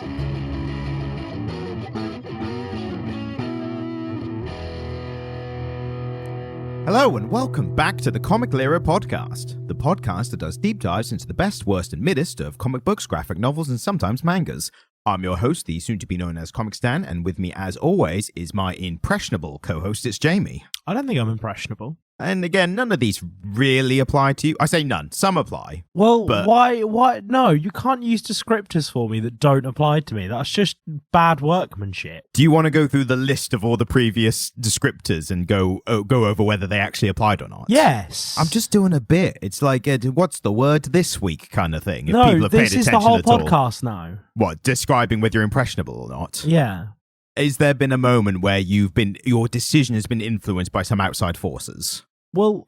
Hello and welcome back to the Comic Lyra podcast, the podcast that does deep dives into the best, worst and middest of comic books, graphic novels and sometimes mangas. I'm your host, the soon-to-be known as Comic Stan, and with me as always is my impressionable co-host, it's Jamie. I don't think I'm impressionable. And again, none of these really apply to you. I say none, some apply. Well, but... why? No, you can't use descriptors for me that don't apply to me. That's just bad workmanship. Do you want to go through the list of all the previous descriptors and go over whether they actually applied or not? Yes. I'm just doing a bit. It's like, what's the word this week kind of thing. If no, people have this paid is attention the whole at all. podcast now. What, describing whether you're impressionable or not? Yeah. Has there been a moment where your decision has been influenced by some outside forces? Well,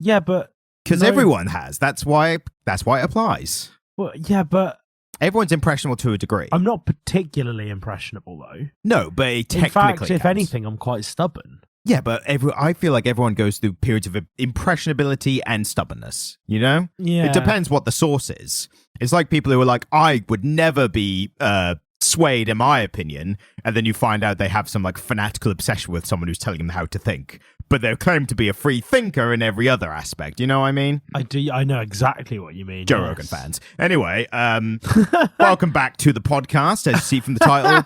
yeah, but... Because everyone has. That's why it applies. Well, yeah, but... Everyone's impressionable to a degree. I'm not particularly impressionable, though. No, but it technically In fact, if counts. anything, I'm quite stubborn. Yeah, but I feel like everyone goes through periods of impressionability and stubbornness, you know? Yeah. It depends what the source is. It's like people who are like, I would never be swayed in my opinion, and then you find out they have some like fanatical obsession with someone who's telling them how to think. But they claim to be a free thinker in every other aspect. You know what I mean? I do. I know exactly what you mean. Joe Rogan fans. Anyway, welcome back to the podcast, as you see from the title.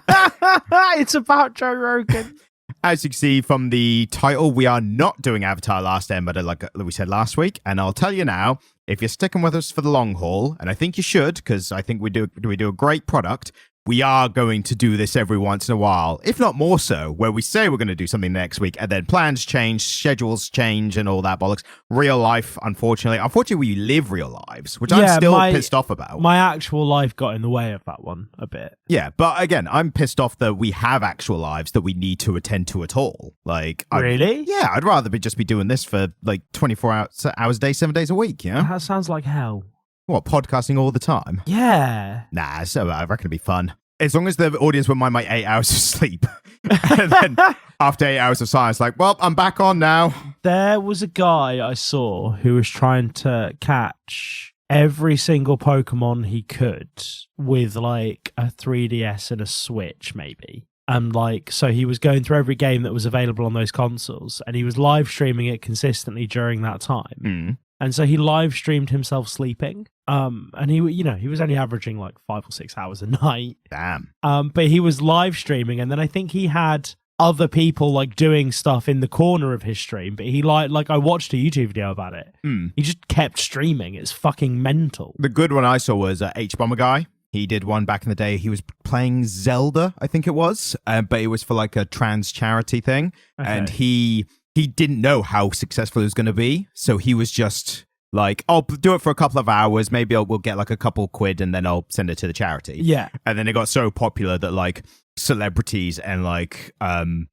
It's about Joe Rogan. As you can see from the title, we are not doing Avatar Last Airbender like we said last week. And I'll tell you now, if you're sticking with us for the long haul, and I think you should, because I think we do a great product, we are going to do this every once in a while, if not more so, where we say we're going to do something next week, and then plans change, schedules change, and all that bollocks. Real life, unfortunately, we live real lives, which I'm still pissed off about. My actual life got in the way of that one a bit. Yeah, but again, I'm pissed off that we have actual lives that we need to attend to at all. Like, really? I'd rather just be doing this for like 24 hours a day, 7 days a week, you know? That sounds like hell. What, podcasting all the time? Yeah. Nah, so I reckon it'd be fun. As long as the audience would mind my 8 hours of sleep. And then after 8 hours of silence, like, well, I'm back on now. There was a guy I saw who was trying to catch every single Pokemon he could with like a 3DS and a Switch, maybe. And like, so he was going through every game that was available on those consoles, and he was live streaming it consistently during that time. Mm. And so he live streamed himself sleeping. And he was only averaging like 5 or 6 hours a night. Damn. But he was live streaming, and then I think he had other people like doing stuff in the corner of his stream. But he like I watched a YouTube video about it. Mm. He just kept streaming. It's fucking mental. The good one I saw was H-Bomber Guy. He did one back in the day. He was playing Zelda, I think it was, but it was for like a trans charity thing. Okay. And he didn't know how successful it was going to be. So he was just like, I'll do it for a couple of hours. Maybe we'll get like a couple quid and then I'll send it to the charity. Yeah. And then it got so popular that like celebrities and like, I can't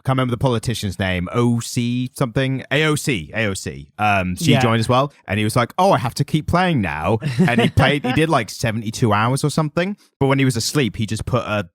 remember the politician's name, AOC. She joined as well. And he was like, oh, I have to keep playing now. And he did like 72 hours or something. But when he was asleep, he just put a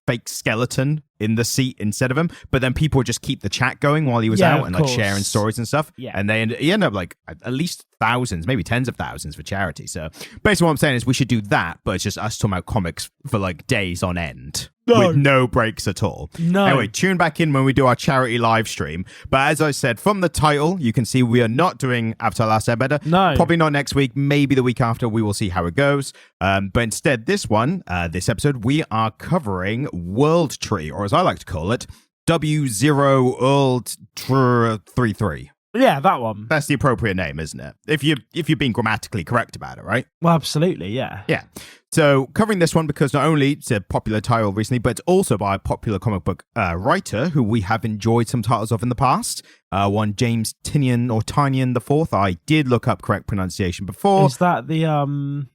fake skeleton in the seat instead of him, but then people would just keep the chat going while he was out and like sharing stories and stuff. Yeah. And he ended up like at least thousands, maybe tens of thousands for charity. So basically what I'm saying is we should do that, but it's just us talking about comics for like days on end. With no breaks at all. No. Anyway, tune back in when we do our charity live stream. But as I said, from the title, you can see we are not doing Avatar Last Airbender. No. Probably not next week, maybe the week after. We will see how it goes. But instead, this episode, we are covering World Tree, or as I like to call it, W0rldtr33. Yeah, that one. That's the appropriate name, isn't it? If you're being grammatically correct about it, right? Well, absolutely, yeah. Yeah. So covering this one because not only it's a popular title recently, but it's also by a popular comic book writer who we have enjoyed some titles of in the past. One James Tynion IV. I did look up correct pronunciation before. Is that the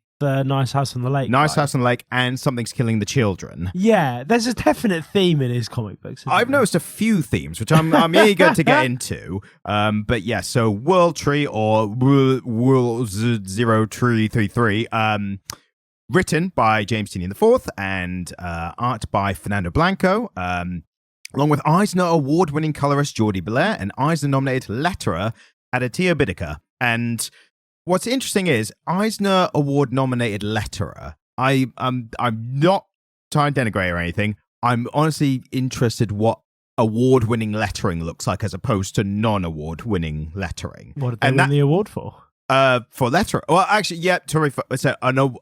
Nice House on the Lake? Nice House on the Lake and Something's Killing the Children. Yeah, there's a definite theme in his comic books. I've noticed a few themes, which I'm eager to get into. But yeah, so World Tree or W0rldtr33, written by James Tynion IV and art by Fernando Blanco, along with Eisner Award-winning colorist Jordie Bellaire and Eisner-nominated letterer Aditya Bidikar. And what's interesting is Eisner Award-nominated letterer. I'm not try and denigrate or anything. I'm honestly interested what award-winning lettering looks like as opposed to non-award-winning lettering. What did they win the award for? For lettering. Well, actually, yeah. Sorry, I know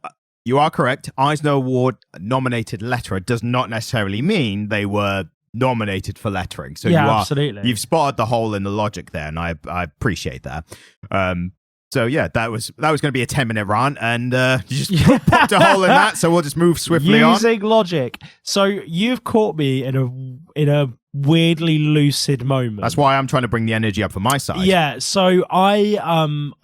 you are correct. Eisner Award-nominated letterer does not necessarily mean they were nominated for lettering. So absolutely. You've spotted the hole in the logic there, and I appreciate that. So yeah, that was going to be a 10-minute rant, and you just popped a hole in that. So we'll just move swiftly on. Using logic. So you've caught me in a weirdly lucid moment. That's why I'm trying to bring the energy up for my side. Yeah. So I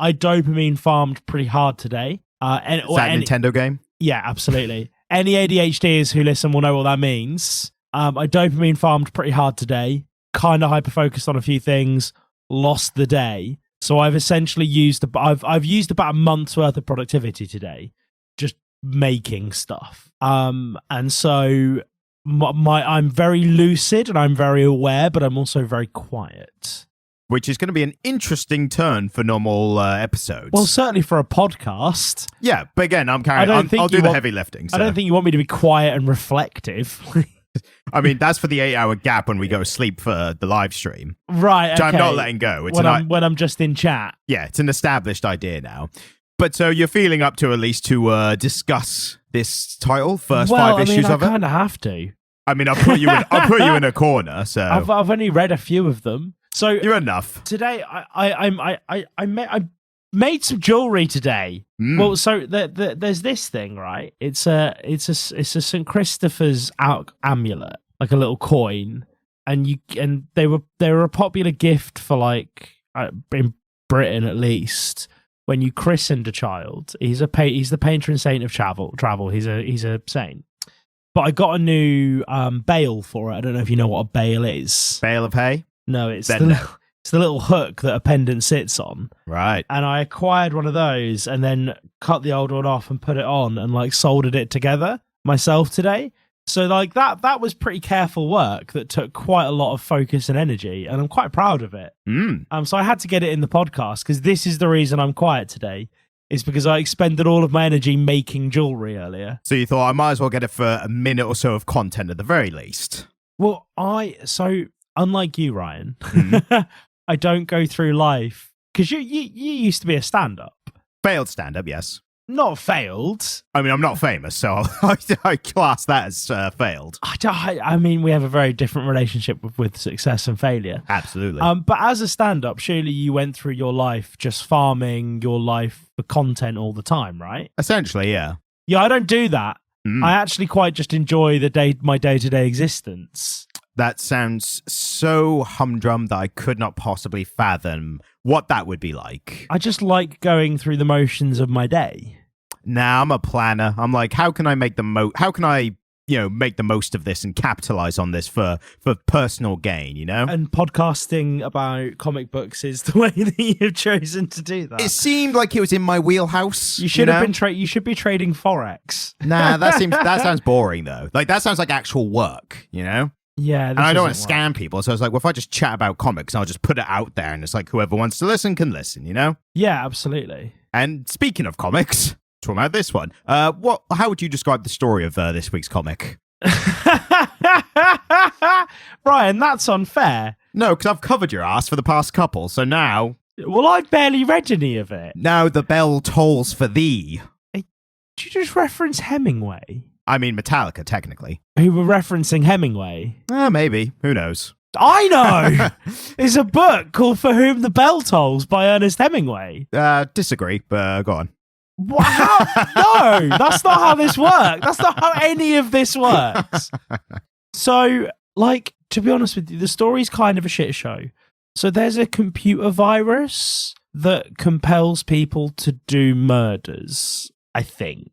dopamine farmed pretty hard today. Is that a Nintendo game? Yeah, absolutely. Any ADHDers who listen will know what that means. I dopamine farmed pretty hard today. Kind of hyper focused on a few things. Lost the day. So I've essentially used I've used about a month's worth of productivity today, just making stuff. And so I'm very lucid and I'm very aware, but I'm also very quiet. Which is going to be an interesting turn for normal episodes. Well, certainly for a podcast. Yeah, but again, I'll do the heavy lifting. So. I don't think you want me to be quiet and reflective. I mean, that's for the 8-hour gap when we go to sleep for the live stream. Right, okay. Which I'm not letting go. When I'm just in chat. Yeah, it's an established idea now. But so you're feeling up to at least to discuss this title, first 5 issues of it? I kind of have to. I mean, I'll put you in a corner, so... I've only read a few of them. So you're enough. Today, I made some jewelry today. Well, so there's this thing, right? It's a St. Christopher's amulet, like a little coin, and they were a popular gift for like in Britain at least when you christened a child. He's the patron saint of travel. He's a saint. But I got a new bale for it. I don't know if you know what a bale is. Bale of hay? No, it's the little hook that a pendant sits on. Right. And I acquired one of those and then cut the old one off and put it on and like soldered it together myself today. So like that was pretty careful work that took quite a lot of focus and energy, and I'm quite proud of it. So I had to get it in the podcast because this is the reason I'm quiet today. Is because I expended all of my energy making jewelry earlier. So you thought I might as well get it for a minute or so of content at the very least. Well, unlike you, Ryan, I don't go through life because you used to be a stand-up. Failed stand-up, yes. Not failed. I mean, I'm not famous, so I class that as failed. I mean, we have a very different relationship with success and failure. Absolutely. But as a stand-up, surely you went through your life just farming your life for content all the time, right? Essentially, yeah. Yeah, I don't do that. I actually quite just enjoy my day-to-day existence. That sounds so humdrum that I could not possibly fathom what that would be like. I just like going through the motions of my day. Nah, I'm a planner. I'm like, how can I make the make the most of this and capitalize on this for personal gain, you know? And podcasting about comic books is the way that you've chosen to do that. It seemed like it was in my wheelhouse. You should have been you should be trading Forex. Nah, that sounds boring though. Like that sounds like actual work, you know? Yeah, and I don't want to scam people, so I was like, well, if I just chat about comics, I'll just put it out there, and it's like whoever wants to listen can listen, you know? Yeah, absolutely. And speaking of comics, talking about this one, how would you describe the story of this week's comic? Brian, that's unfair. No, because I've covered your ass for the past couple, so now... Well, I barely read any of it. Now the bell tolls for thee. Did you just reference Hemingway? I mean, Metallica, technically. Who were referencing Hemingway? Maybe. Who knows? I know! There's a book called For Whom the Bell Tolls by Ernest Hemingway. Disagree, but go on. What? No, that's not how this works. That's not how any of this works. So, like, to be honest with you, the story's kind of a shit show. So there's a computer virus that compels people to do murders, I think.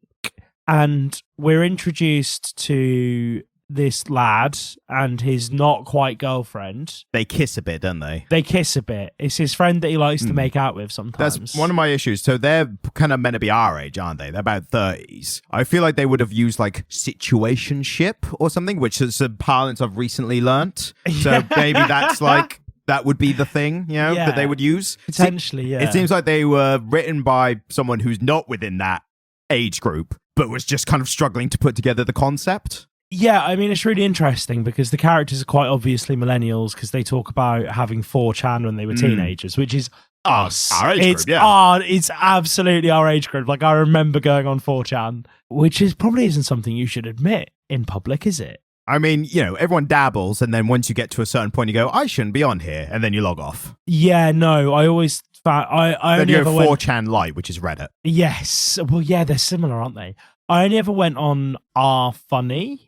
And we're introduced to this lad and his not quite girlfriend. They kiss a bit, don't they? They kiss a bit. It's his friend that he likes to make out with sometimes. That's one of my issues. So they're kind of meant to be our age, aren't they? They're about 30s. I feel like they would have used like situationship or something, which is a parlance I've recently learnt. So maybe that's like... that would be the thing, you know, that they would use. Potentially, yeah. It seems like they were written by someone who's not within that age group, but was just kind of struggling to put together the concept. Yeah, I mean, it's really interesting because the characters are quite obviously millennials because they talk about having 4chan when they were teenagers, which is us. Our age It's group, yeah. it's absolutely our age group. Like, I remember going on 4chan, which is probably isn't something you should admit in public, is it? I mean, everyone dabbles, and then once you get to a certain point, you go, I shouldn't be on here, and then you log off. Yeah, no, I always found I Then only you ever go went. 4chan Lite, which is Reddit. Yes, well, yeah, they're similar, aren't they? I only ever went on R Funny.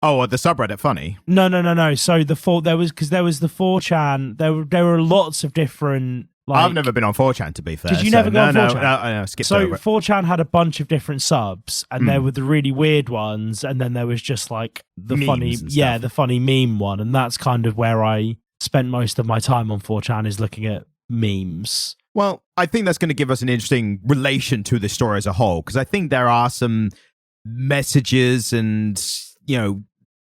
Oh, the subreddit Funny. No. So there was the 4chan. There were lots of different. Like, I've never been on 4chan, to be fair. Did you never go on 4chan? No, I skipped so over it. 4chan had a bunch of different subs, and there were the really weird ones, and then there was just like the Memes funny, and stuff. the funny meme one, and that's kind of where I spent most of my time on 4chan is looking at memes. Well, I think that's going to give us an interesting relation to the story as a whole, because I think there are some messages and,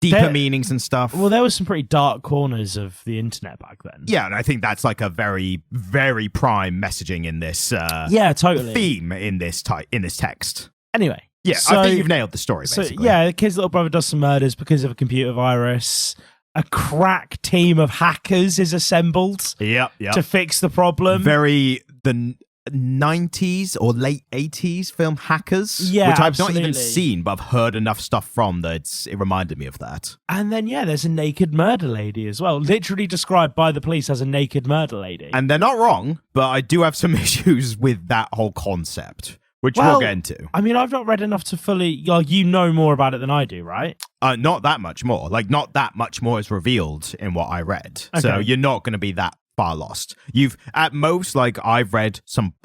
deeper meanings and stuff. Well, there was some pretty dark corners of the internet back then. Yeah, and I think that's like a very, very prime messaging in this totally theme in this text. Anyway. Yeah, So, I think you've nailed the story, basically. So, yeah, the kid's little brother does some murders because of a computer virus. A crack team of hackers is assembled Yep. to fix the problem. The 90s or late 80s film Hackers, Yeah, which I've not even absolutely. seen, but I've heard enough stuff from that it reminded me of that. And then, there's a naked murder lady as well, literally described by the police as a naked murder lady. And they're not wrong, but I do have some issues with that whole concept, which we'll get into. I mean, I've not read enough to fully... you know more about it than I do, right? Not that much more. Like, not that much more is revealed in what I read. Okay. So you're not going to be that far lost. You've, at most, like, I've read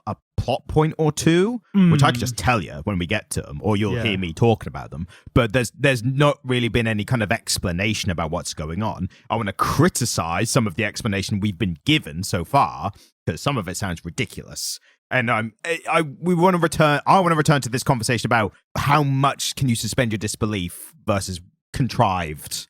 a plot point or two, which I can just tell you when we get to them, or you'll hear me talking about them. But there's not really been any kind of explanation about what's going on. I want to criticize some of the explanation we've been given so far, because some of it sounds ridiculous. And I want to return to this conversation about how much can you suspend your disbelief versus contrived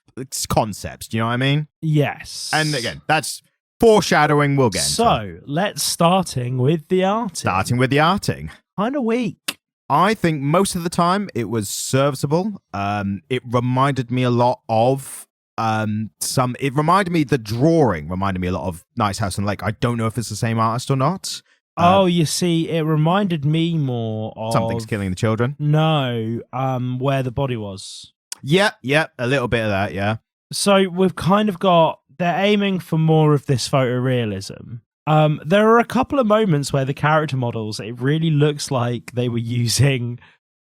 concepts. Do you know what I mean? Yes. And again, that's foreshadowing. We'll get into. So let's starting with the arting. Starting with the arting. Kind of weak. I think most of the time it was serviceable. It reminded me a lot of the drawing reminded me a lot of Nice House on the Lake. I don't know if it's the same artist or not. You see, it reminded me more of... Something's Killing the Children. No, Where the Body Was. Yeah, a little bit of that, yeah. So we've kind of got... They're aiming for more of this photorealism. There are a couple of moments where the character models, it really looks like they were using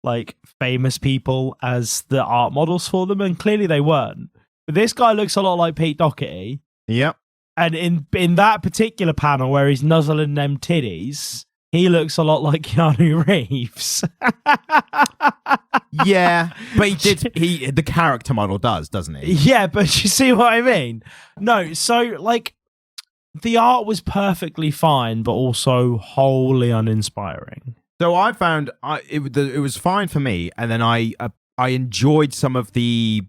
like famous people as the art models for them, and clearly they weren't. But this guy looks a lot like Pete Doherty. Yep. And in that particular panel where he's nuzzling them titties, he looks a lot like Keanu Reeves. Yeah, but the character model doesn't he? Yeah, but you see what I mean? No, so like the art was perfectly fine, but also wholly uninspiring. So I found it was fine for me, and then I enjoyed some of the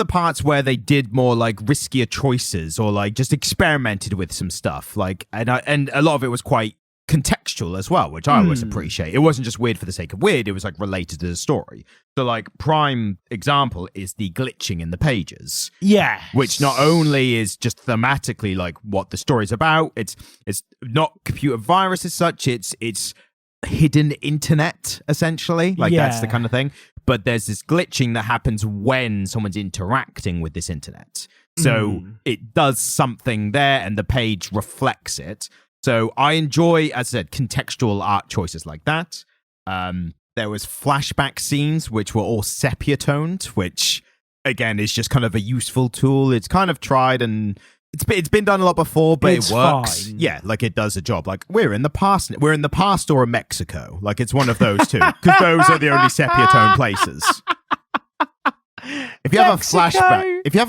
parts where they did more like riskier choices or like just experimented with some stuff, like and a lot of it was quite contextual as well, which I always appreciate. It wasn't just weird for the sake of weird, it was like related to the story. So like prime example is the glitching in the pages. Yeah. Which not only is just thematically like what the story's about, it's not computer virus as such, it's hidden internet essentially. Like that's the kind of thing. But there's this glitching that happens when someone's interacting with this internet. So it does something there and the page reflects it. So I enjoy, as I said, contextual art choices like that. There was flashback scenes, which were all sepia toned, which, again, is just kind of a useful tool. It's kind of tried and it's been done a lot before, but it works. Fine. Yeah, like it does a job. Like we're in the past or in Mexico. Like it's one of those two, because those are the only sepia toned places. If you have a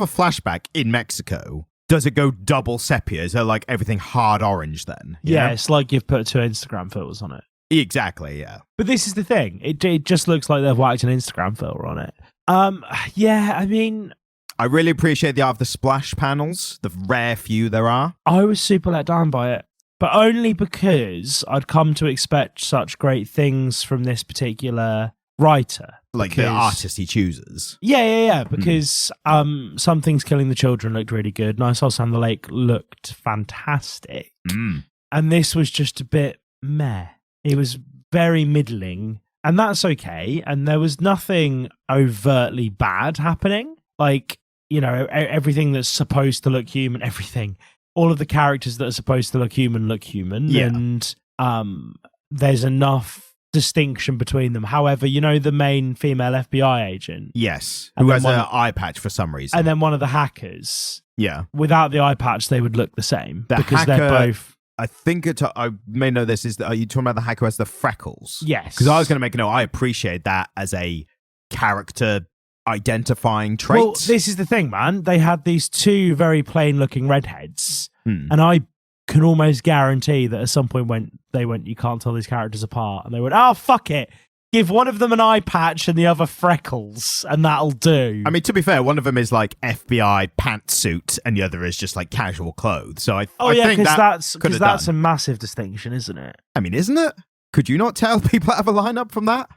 flashback in Mexico, does it go double sepia? Is there like everything hard orange then? Yeah, it's like you've put 2 Instagram filters on it. Exactly, yeah. But this is the thing. It just looks like they've whacked an Instagram filter on it. Yeah, I mean... I really appreciate the art of the splash panels, the rare few there are. I was super let down by it, but only because I'd come to expect such great things from this particular writer. Like the artist he chooses. Yeah. Because Something's Killing the Children looked really good. Nice Old Sand the Lake looked fantastic. And this was just a bit meh. It was very middling. And that's okay. And there was nothing overtly bad happening. Like, you know, everything that's supposed to look human, all of the characters that are supposed to look human. Yeah. And there's enough distinction between them. However, you know, the main female FBI agent. Yes. Who has an eye patch for some reason. And then one of the hackers. Yeah. Without the eye patch, they would look the same. Because hacker, they're both... I think I may know this. Are you talking about the hacker who has the freckles? Yes. Because I was going to make a note. I appreciate that as a character identifying trait. Well, this is the thing, man. They had these two very plain looking redheads. And I can almost guarantee that at some point they went, you can't tell these characters apart. And they went, oh, fuck it. Give one of them an eye patch and the other freckles, and that'll do. I mean, to be fair, one of them is like FBI pantsuit, and the other is just like casual clothes. So I think that's a massive distinction, isn't it? I mean, isn't it? Could you not tell people out of a lineup from that?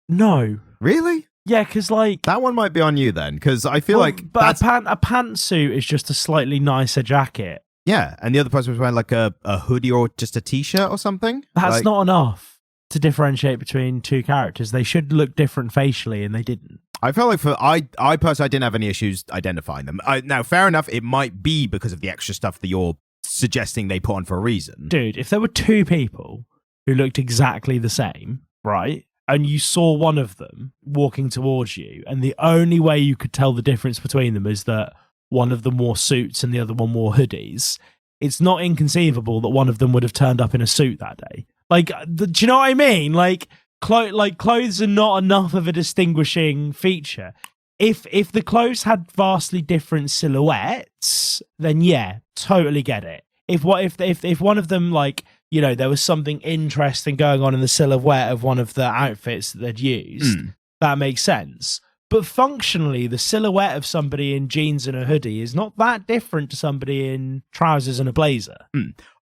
No. Really? Yeah, because like that one might be on you then, because I feel like but a pantsuit is just a slightly nicer jacket. Yeah, and the other person was wearing like a hoodie or just a t-shirt or something. That's not enough to differentiate between two characters. They should look different facially, and they didn't. I felt like I personally didn't have any issues identifying them. Now, fair enough, it might be because of the extra stuff that you're suggesting they put on for a reason. Dude, if there were two people who looked exactly the same, right, and you saw one of them walking towards you, and the only way you could tell the difference between them is that one of them wore suits and the other one wore hoodies, it's not inconceivable that one of them would have turned up in a suit that day. Like, do you know what I mean? Like, clothes are not enough of a distinguishing feature. If the clothes had vastly different silhouettes, then yeah, totally get it. If one of them, like, you know, there was something interesting going on in the silhouette of one of the outfits that they'd used, that makes sense. But functionally, the silhouette of somebody in jeans and a hoodie is not that different to somebody in trousers and a blazer.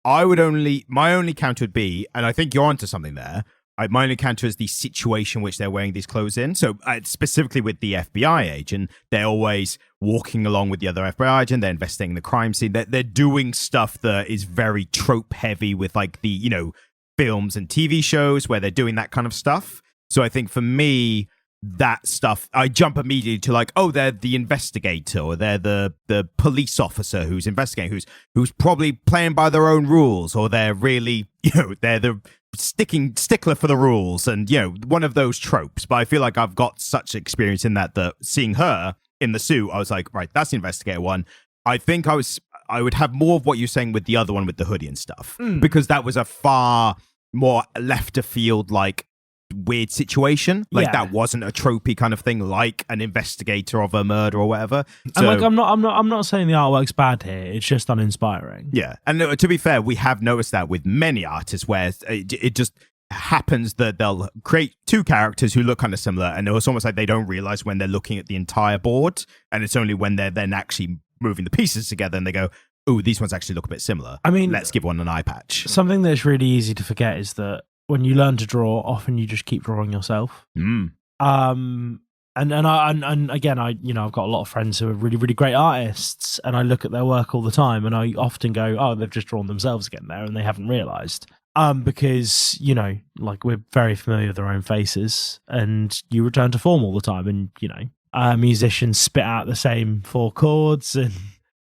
My only counter would be, and I think you're onto something there, my only counter is the situation which they're wearing these clothes in. So specifically with the FBI agent, they're always walking along with the other FBI agent. They're investigating the crime scene. They're doing stuff that is very trope heavy with like the, you know, films and TV shows where they're doing that kind of stuff. So I think for me, that stuff, I jump immediately to like, oh, they're the investigator, or they're the police officer who's investigating, who's probably playing by their own rules, or they're really, you know, they're the stickler for the rules, and, you know, one of those tropes. But I feel like I've got such experience in that seeing her in the suit, I was like, right, that's the investigator one. I think I would have more of what you're saying with the other one with the hoodie and stuff, because that was a far more left of field, like, weird situation. Like, that wasn't a tropey kind of thing, like an investigator of a murder or whatever. So, and like, I'm not saying the artwork's bad here. It's just uninspiring. Yeah, and to be fair, we have noticed that with many artists, where it just happens that they'll create two characters who look kind of similar, and it's almost like they don't realize when they're looking at the entire board, and it's only when they're then actually moving the pieces together and they go, oh, these ones actually look a bit similar. I mean, let's give one an eye patch. Something that's really easy to forget is that when you learn to draw, often you just keep drawing yourself. And again, I've got a lot of friends who are really, really great artists, and I look at their work all the time, and I often go, oh, they've just drawn themselves again there, and they haven't realized. Because, you know, like, we're very familiar with their own faces, and you return to form all the time, and, you know, musicians spit out the same 4 chords, and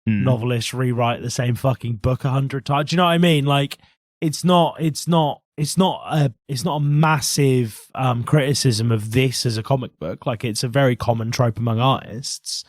novelists rewrite the same fucking book 100 times. Do you know what I mean? Like, it's not a massive criticism of this as a comic book. Like, it's a very common trope among artists.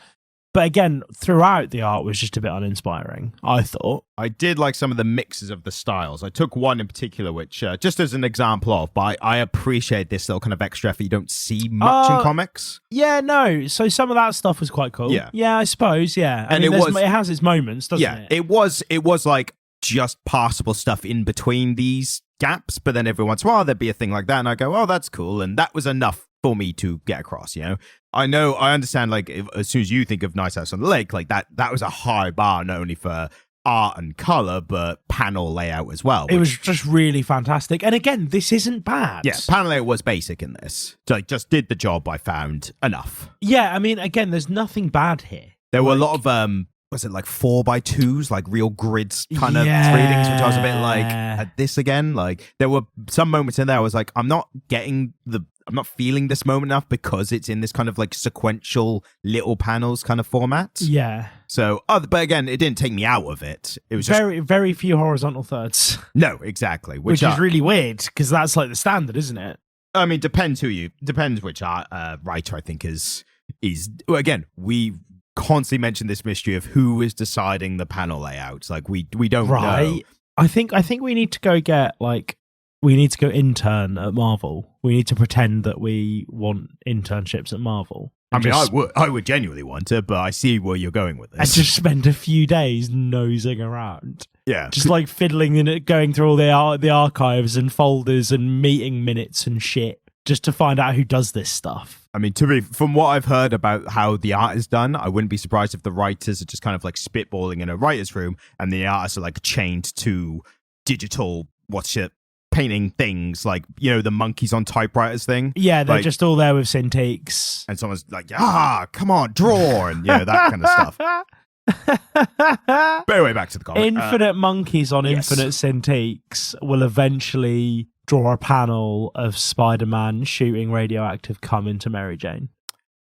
But again, throughout, the art was just a bit uninspiring, I thought. I did like some of the mixes of the styles. I took one in particular, which, just as an example of, but I appreciate this little kind of extra effort you don't see much in comics. Yeah, no. So some of that stuff was quite cool. Yeah, I suppose, yeah. I mean, it has its moments, doesn't it? Yeah, it was like just passable stuff in between these gaps, but then every once in a while there'd be a thing like that, and I go, oh, that's cool, and that was enough for me to get across, you know? I understand, like, as soon as you think of Nice House on the Lake, like, that was a high bar, not only for art and color, but panel layout as well. It was just really fantastic. And again, this isn't bad. Yeah, panel layout was basic in this. So it just did the job, I found, enough. Yeah, I mean, again, there's nothing bad here. There were a lot of, was it like 4x2s, like real grids kind of readings, which I was a bit like, at this again? Like, there were some moments in there I was like, I'm not feeling this moment enough because it's in this kind of like sequential little panels kind of format. Yeah. So, but again, it didn't take me out of it. It was just... very few horizontal thirds. No, exactly. Which is really weird because that's like the standard, isn't it? I mean, depends which writer I think is. Well, again, we constantly mention this mystery of who is deciding the panel layouts. Like we don't know. I think we need to go get we need to go intern at Marvel. We need to pretend that we want internships at Marvel. I mean, I would genuinely want to, but I see where you're going with this. And just spend a few days nosing around. Yeah. Just like fiddling in it, going through all the archives and folders and meeting minutes and shit, just to find out who does this stuff. I mean, from what I've heard about how the art is done, I wouldn't be surprised if the writers are just kind of like spitballing in a writer's room and the artists are like chained to digital, painting things like, the monkeys on typewriters thing. Yeah, they're just all there with Cintiqs. And someone's like, come on, draw, and that kind of stuff. But anyway, back to the comic. Infinite monkeys on infinite Cintiqs will eventually draw a panel of Spider-Man shooting radioactive cum into Mary Jane.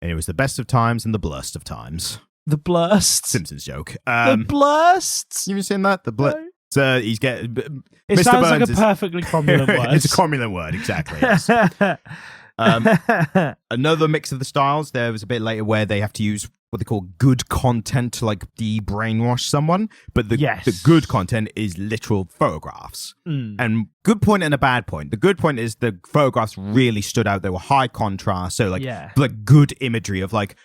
And it was the best of times and the blurst of times. The blurst? Simpsons joke. The blurst? You ever seen that? The blurst? No. So he's getting... It Mr. sounds Burns like a perfectly cromulent word. It's a cromulent word, exactly. Yes. Another mix of the styles. There was a bit later where they have to use what they call good content to like de-brainwash someone, but the good content is literal photographs. And good point and a bad point. The good point is the photographs really stood out. They were high contrast, so like good imagery of like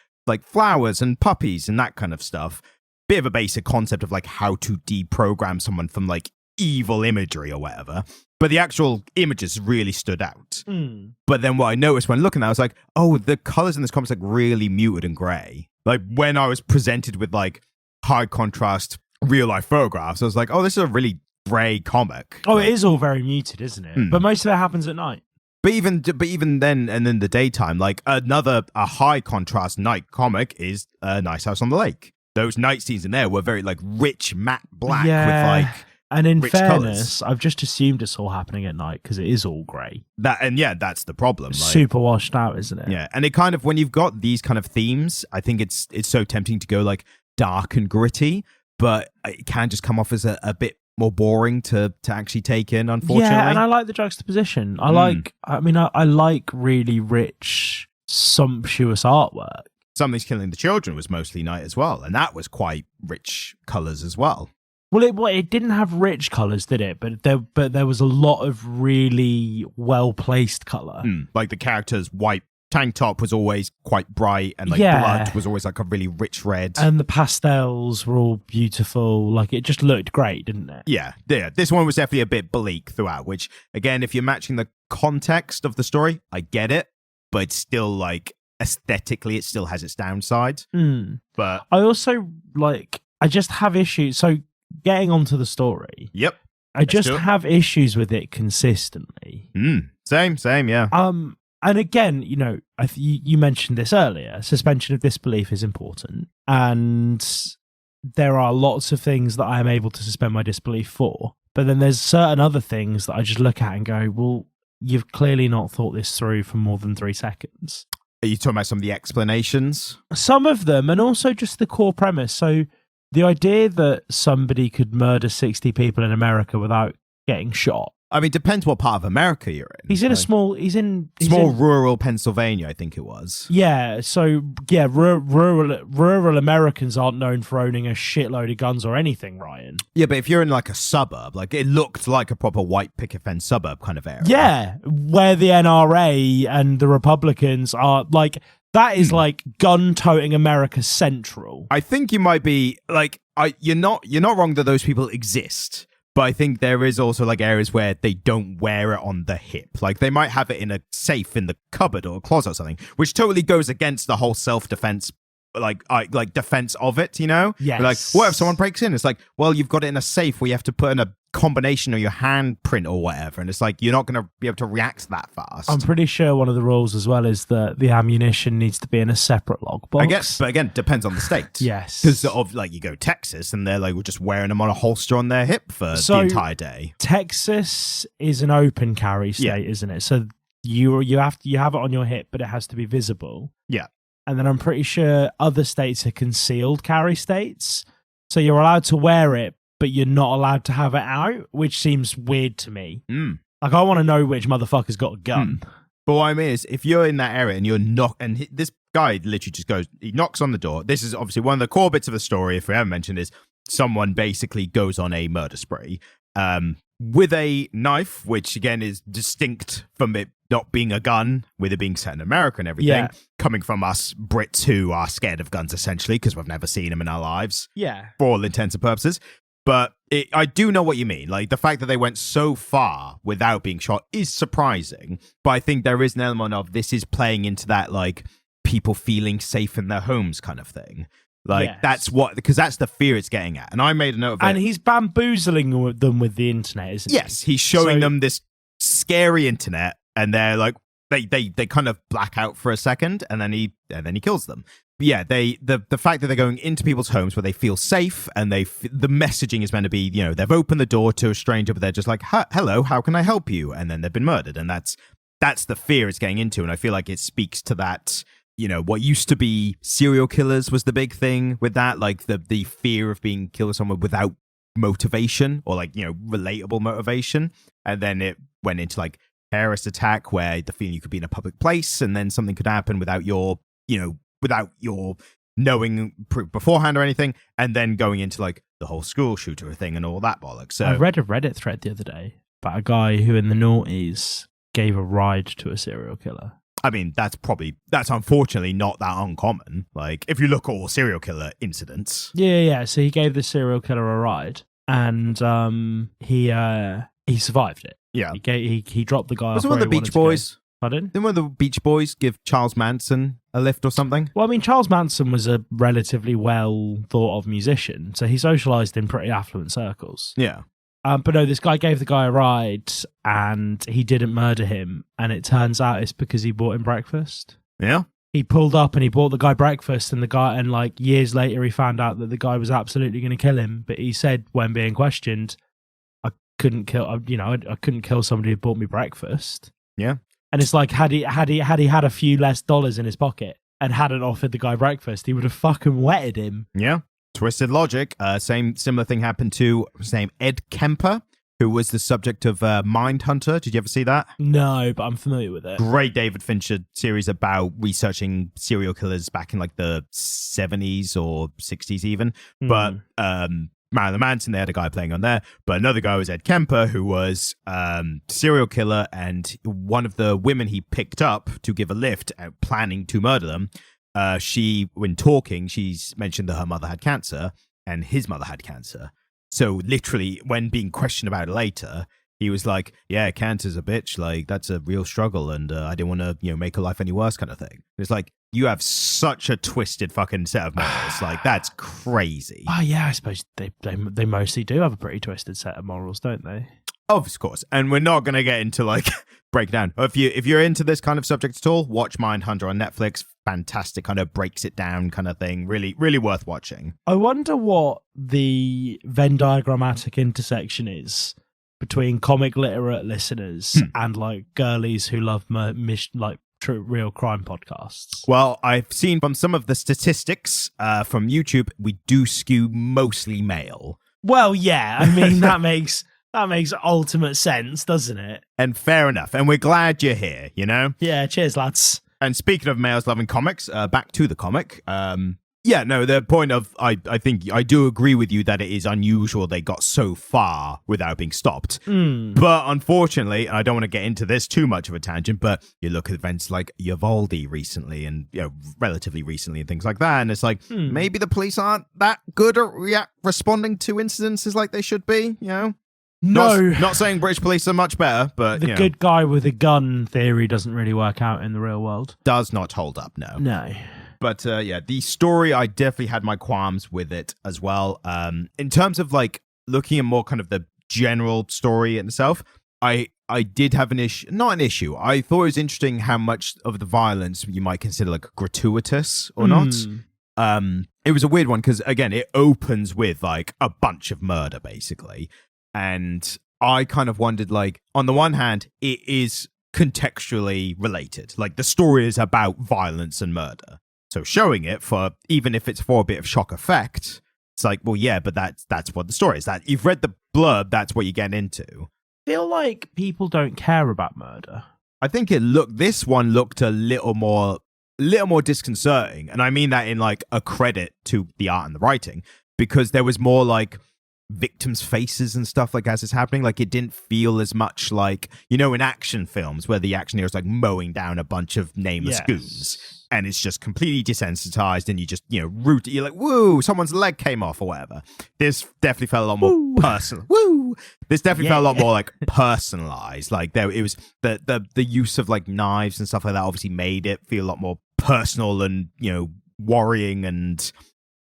flowers and puppies and that kind of stuff. Bit of a basic concept of like how to deprogram someone from like evil imagery or whatever, but the actual images really stood out. But then what I noticed when looking at it, I was like, oh, the colors in this comic is like really muted and gray. Like when I was presented with like high contrast real life photographs, I was like, oh, this is a really gray comic. Oh, it is all very muted, isn't it? But most of it happens at night. But even then, and in the daytime, like a high contrast night comic is A Nice House on the Lake. Those night scenes in there were very like rich matte black with like and in rich fairness, colours. I've just assumed it's all happening at night because it is all grey. That's the problem. Like, super washed out, isn't it? Yeah, and it kind of when you've got these kind of themes, I think it's so tempting to go like dark and gritty, but it can just come off as a bit more boring to actually take in, unfortunately. Yeah, and I like the juxtaposition. I like really rich, sumptuous artwork. Something's Killing the Children was mostly night as well, and that was quite rich colours as well. Well, it didn't have rich colours, did it? But there was a lot of really well-placed colour. Like the character's white tank top was always quite bright, and like blood was always like a really rich red. And the pastels were all beautiful. Like it just looked great, didn't it? Yeah. This one was definitely a bit bleak throughout, which, again, if you're matching the context of the story, I get it, but it's still like... aesthetically, it still has its downside. But I also I just have issues. So getting onto the story, I just have issues with it consistently. Same, yeah. And again, you mentioned this earlier. Suspension of disbelief is important, and there are lots of things that I am able to suspend my disbelief for. But then there's certain other things that I just look at and go, well, you've clearly not thought this through for more than 3 seconds. Are you talking about some of the explanations? Some of them, and also just the core premise. So the idea that somebody could murder 60 people in America without getting shot. I mean, depends what part of America you're in. He's in rural Pennsylvania, I think it was. Yeah, so yeah, rural Americans aren't known for owning a shitload of guns or anything, Ryan. Yeah, but if you're in like a suburb, like it looked like a proper white picket fence suburb kind of area. Yeah, where the NRA and the Republicans are like, that is like gun-toting America central. I think you might be like, you're not wrong that those people exist. But I think there is also like areas where they don't wear it on the hip. Like they might have it in a safe in the cupboard or a closet or something, which totally goes against the whole self-defense like defense of it, you know? Yes. Like, what if someone breaks in? It's like, well, you've got it in a safe where you have to put in a combination of your handprint or whatever, and it's like you're not going to be able to react that fast. I'm pretty sure one of the rules as well is that the ammunition needs to be in a separate logbox. I guess, but again, depends on the state. Yes. Because of like you go Texas and they're like we're just wearing them on a holster on their hip for the entire day. Texas is an open carry state, isn't it? So you have it on your hip, but it has to be visible. Yeah. And then I'm pretty sure other states are concealed carry states. So you're allowed to wear it, but you're not allowed to have it out, which seems weird to me. Like, I want to know which motherfucker's got a gun. But what I mean is, if you're in that area and you're not, and this guy literally just goes, he knocks on the door. This is obviously one of the core bits of the story, if we haven't mentioned, is someone basically goes on a murder spree with a knife, which again is distinct from it not being a gun, with it being set in America and everything, coming from us Brits who are scared of guns essentially because we've never seen them in our lives. Yeah. For all intents and purposes. But I do know what you mean. Like, the fact that they went so far without being shot is surprising. But I think there is an element of this is playing into that, like, people feeling safe in their homes kind of thing. Like, that's what, because that's the fear it's getting at. And I made a note of it. And he's bamboozling them with the internet, isn't he? Yes, he's showing them this scary internet, and they're like, they kind of black out for a second, and then he kills them. But yeah, the fact that they're going into people's homes where they feel safe, and the messaging is meant to be, you know, they've opened the door to a stranger, but they're just like, hello, how can I help you? And then they've been murdered, and that's the fear it's getting into, and I feel like it speaks to that. You know, what used to be serial killers was the big thing with that, like the fear of being killed by someone without motivation or like, you know, relatable motivation, and then it went into like terrorist attack where the feeling you could be in a public place and then something could happen without your knowing beforehand or anything, and then going into like the whole school shooter thing and all that bollocks. So I read a Reddit thread the other day about a guy who in the noughties gave a ride to a serial killer. I mean, that's unfortunately not that uncommon. Like, if you look at all serial killer incidents. Yeah. So he gave the serial killer a ride, and he survived it. Yeah. He dropped the guy off. Was it one of the Beach Boys? Pardon? Didn't one of the Beach Boys give Charles Manson a lift or something? Well, I mean, Charles Manson was a relatively well thought of musician, so he socialized in pretty affluent circles. Yeah. But no, this guy gave the guy a ride, and he didn't murder him. And it turns out it's because he bought him breakfast. Yeah. He pulled up and he bought the guy breakfast, and like years later, he found out that the guy was absolutely going to kill him. But he said, when being questioned, I couldn't kill somebody who bought me breakfast. Yeah. And it's like, had he had a few less dollars in his pocket and hadn't offered the guy breakfast, he would have fucking wetted him. Yeah. Twisted logic. Similar thing happened to his name Ed Kemper, who was the subject of Mindhunter. Did you ever see that? No, but I'm familiar with it. Great David Fincher series about researching serial killers back in like the 70s or 60s even. But Marilyn Manson, they had a guy playing on there. But another guy was Ed Kemper, who was serial killer, and one of the women he picked up to give a lift, planning to murder them. When talking, she's mentioned that her mother had cancer and his mother had cancer. So literally, when being questioned about it later, he was like, yeah, cancer's a bitch. Like, that's a real struggle. And I didn't want to, make her life any worse kind of thing. It's like, you have such a twisted fucking set of morals. Like, that's crazy. Oh, yeah, I suppose they mostly do have a pretty twisted set of morals, don't they? Of course. And we're not going to get into, like, breakdown. If you're into this kind of subject at all, watch Mindhunter on Netflix. Fantastic, kind of breaks it down kind of thing. Really, really worth watching. I wonder what the Venn diagrammatic intersection is between comic literate listeners and, like, girlies who love, true real crime podcasts. Well, I've seen from some of the statistics from YouTube, we do skew mostly male. Well, yeah, I mean, that makes ultimate sense, doesn't it? And fair enough. And we're glad you're here, you know? Yeah, cheers, lads. And speaking of males loving comics, back to the comic. The point of, I think I do agree with you that it is unusual they got so far without being stopped. But unfortunately, and I don't want to get into this too much of a tangent, but you look at events like Uvalde recently and, relatively recently and things like that. And it's like, maybe the police aren't that good at responding to incidences like they should be, No. Not saying British police are much better, but the good guy with a gun theory doesn't really work out in the real world. Does not hold up, no. No. But yeah, the story, I definitely had my qualms with it as well. In terms of like looking at more kind of the general story itself, I did have an issue, not an issue. I thought it was interesting how much of the violence you might consider like gratuitous or not. It was a weird one because, again, it opens with like a bunch of murder, basically. And I kind of wondered, like, on the one hand, it is contextually related. Like, the story is about violence and murder. So showing it for, even if it's for a bit of shock effect, it's like, well, yeah, but that's what the story is. That you've read the blurb, that's what you get into. Feel like people don't care about murder. I think this one looked a little more disconcerting, and I mean that in like a credit to the art and the writing, because there was more like victims' faces and stuff like as it's happening. Like it didn't feel as much like, you know, in action films where the action hero is like mowing down a bunch of nameless goons. And it's just completely desensitized, and you just, you know, you're like, woo, someone's leg came off or whatever. This definitely felt a lot more personal. Woo! This definitely felt a lot more like personalized. Like it was the use of like knives and stuff like that obviously made it feel a lot more personal and, you know, worrying, and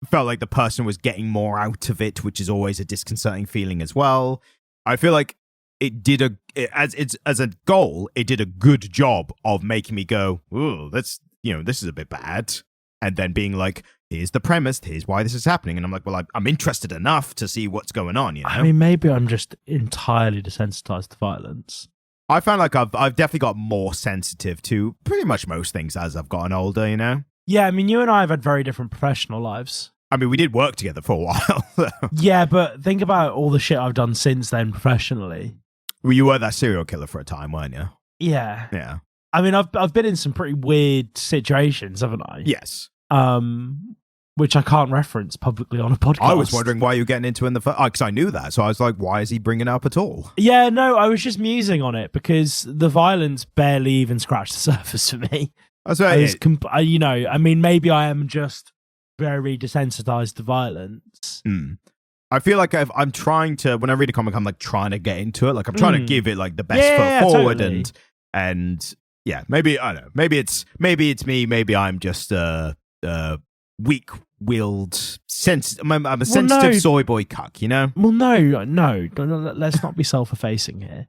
felt like the person was getting more out of it, which is always a disconcerting feeling as well. I feel like as a goal, it did a good job of making me go, ooh, that's, you know, this is a bit bad. And then being like, here's the premise, here's why this is happening. And I'm like, well, I'm interested enough to see what's going on, you know? I mean, maybe I'm just entirely desensitized to violence. I found like I've definitely got more sensitive to pretty much most things as I've gotten older, you know? Yeah, I mean, you and I have had very different professional lives. I mean, we did work together for a while. Yeah, but think about all the shit I've done since then professionally. Well, you were that serial killer for a time, weren't you? Yeah. Yeah. I mean, I've been in some pretty weird situations, haven't I? Yes. Which I can't reference publicly on a podcast. I was wondering why you were getting into in the first, because I knew that. So I was like, why is he bringing it up at all? Yeah, no, I was just musing on it because the violence barely even scratched the surface for me. That's right. You know, I mean, maybe I am just very desensitized to violence. I feel like I'm trying to, when I read a comic, I'm like trying to get into it. Like I'm trying to give it like the best foot forward, totally. and yeah, maybe I don't know. Maybe it's me. Maybe I'm just weak-willed. I'm a sensitive soy boy cuck, you know. Well, no. Let's not be self-effacing here.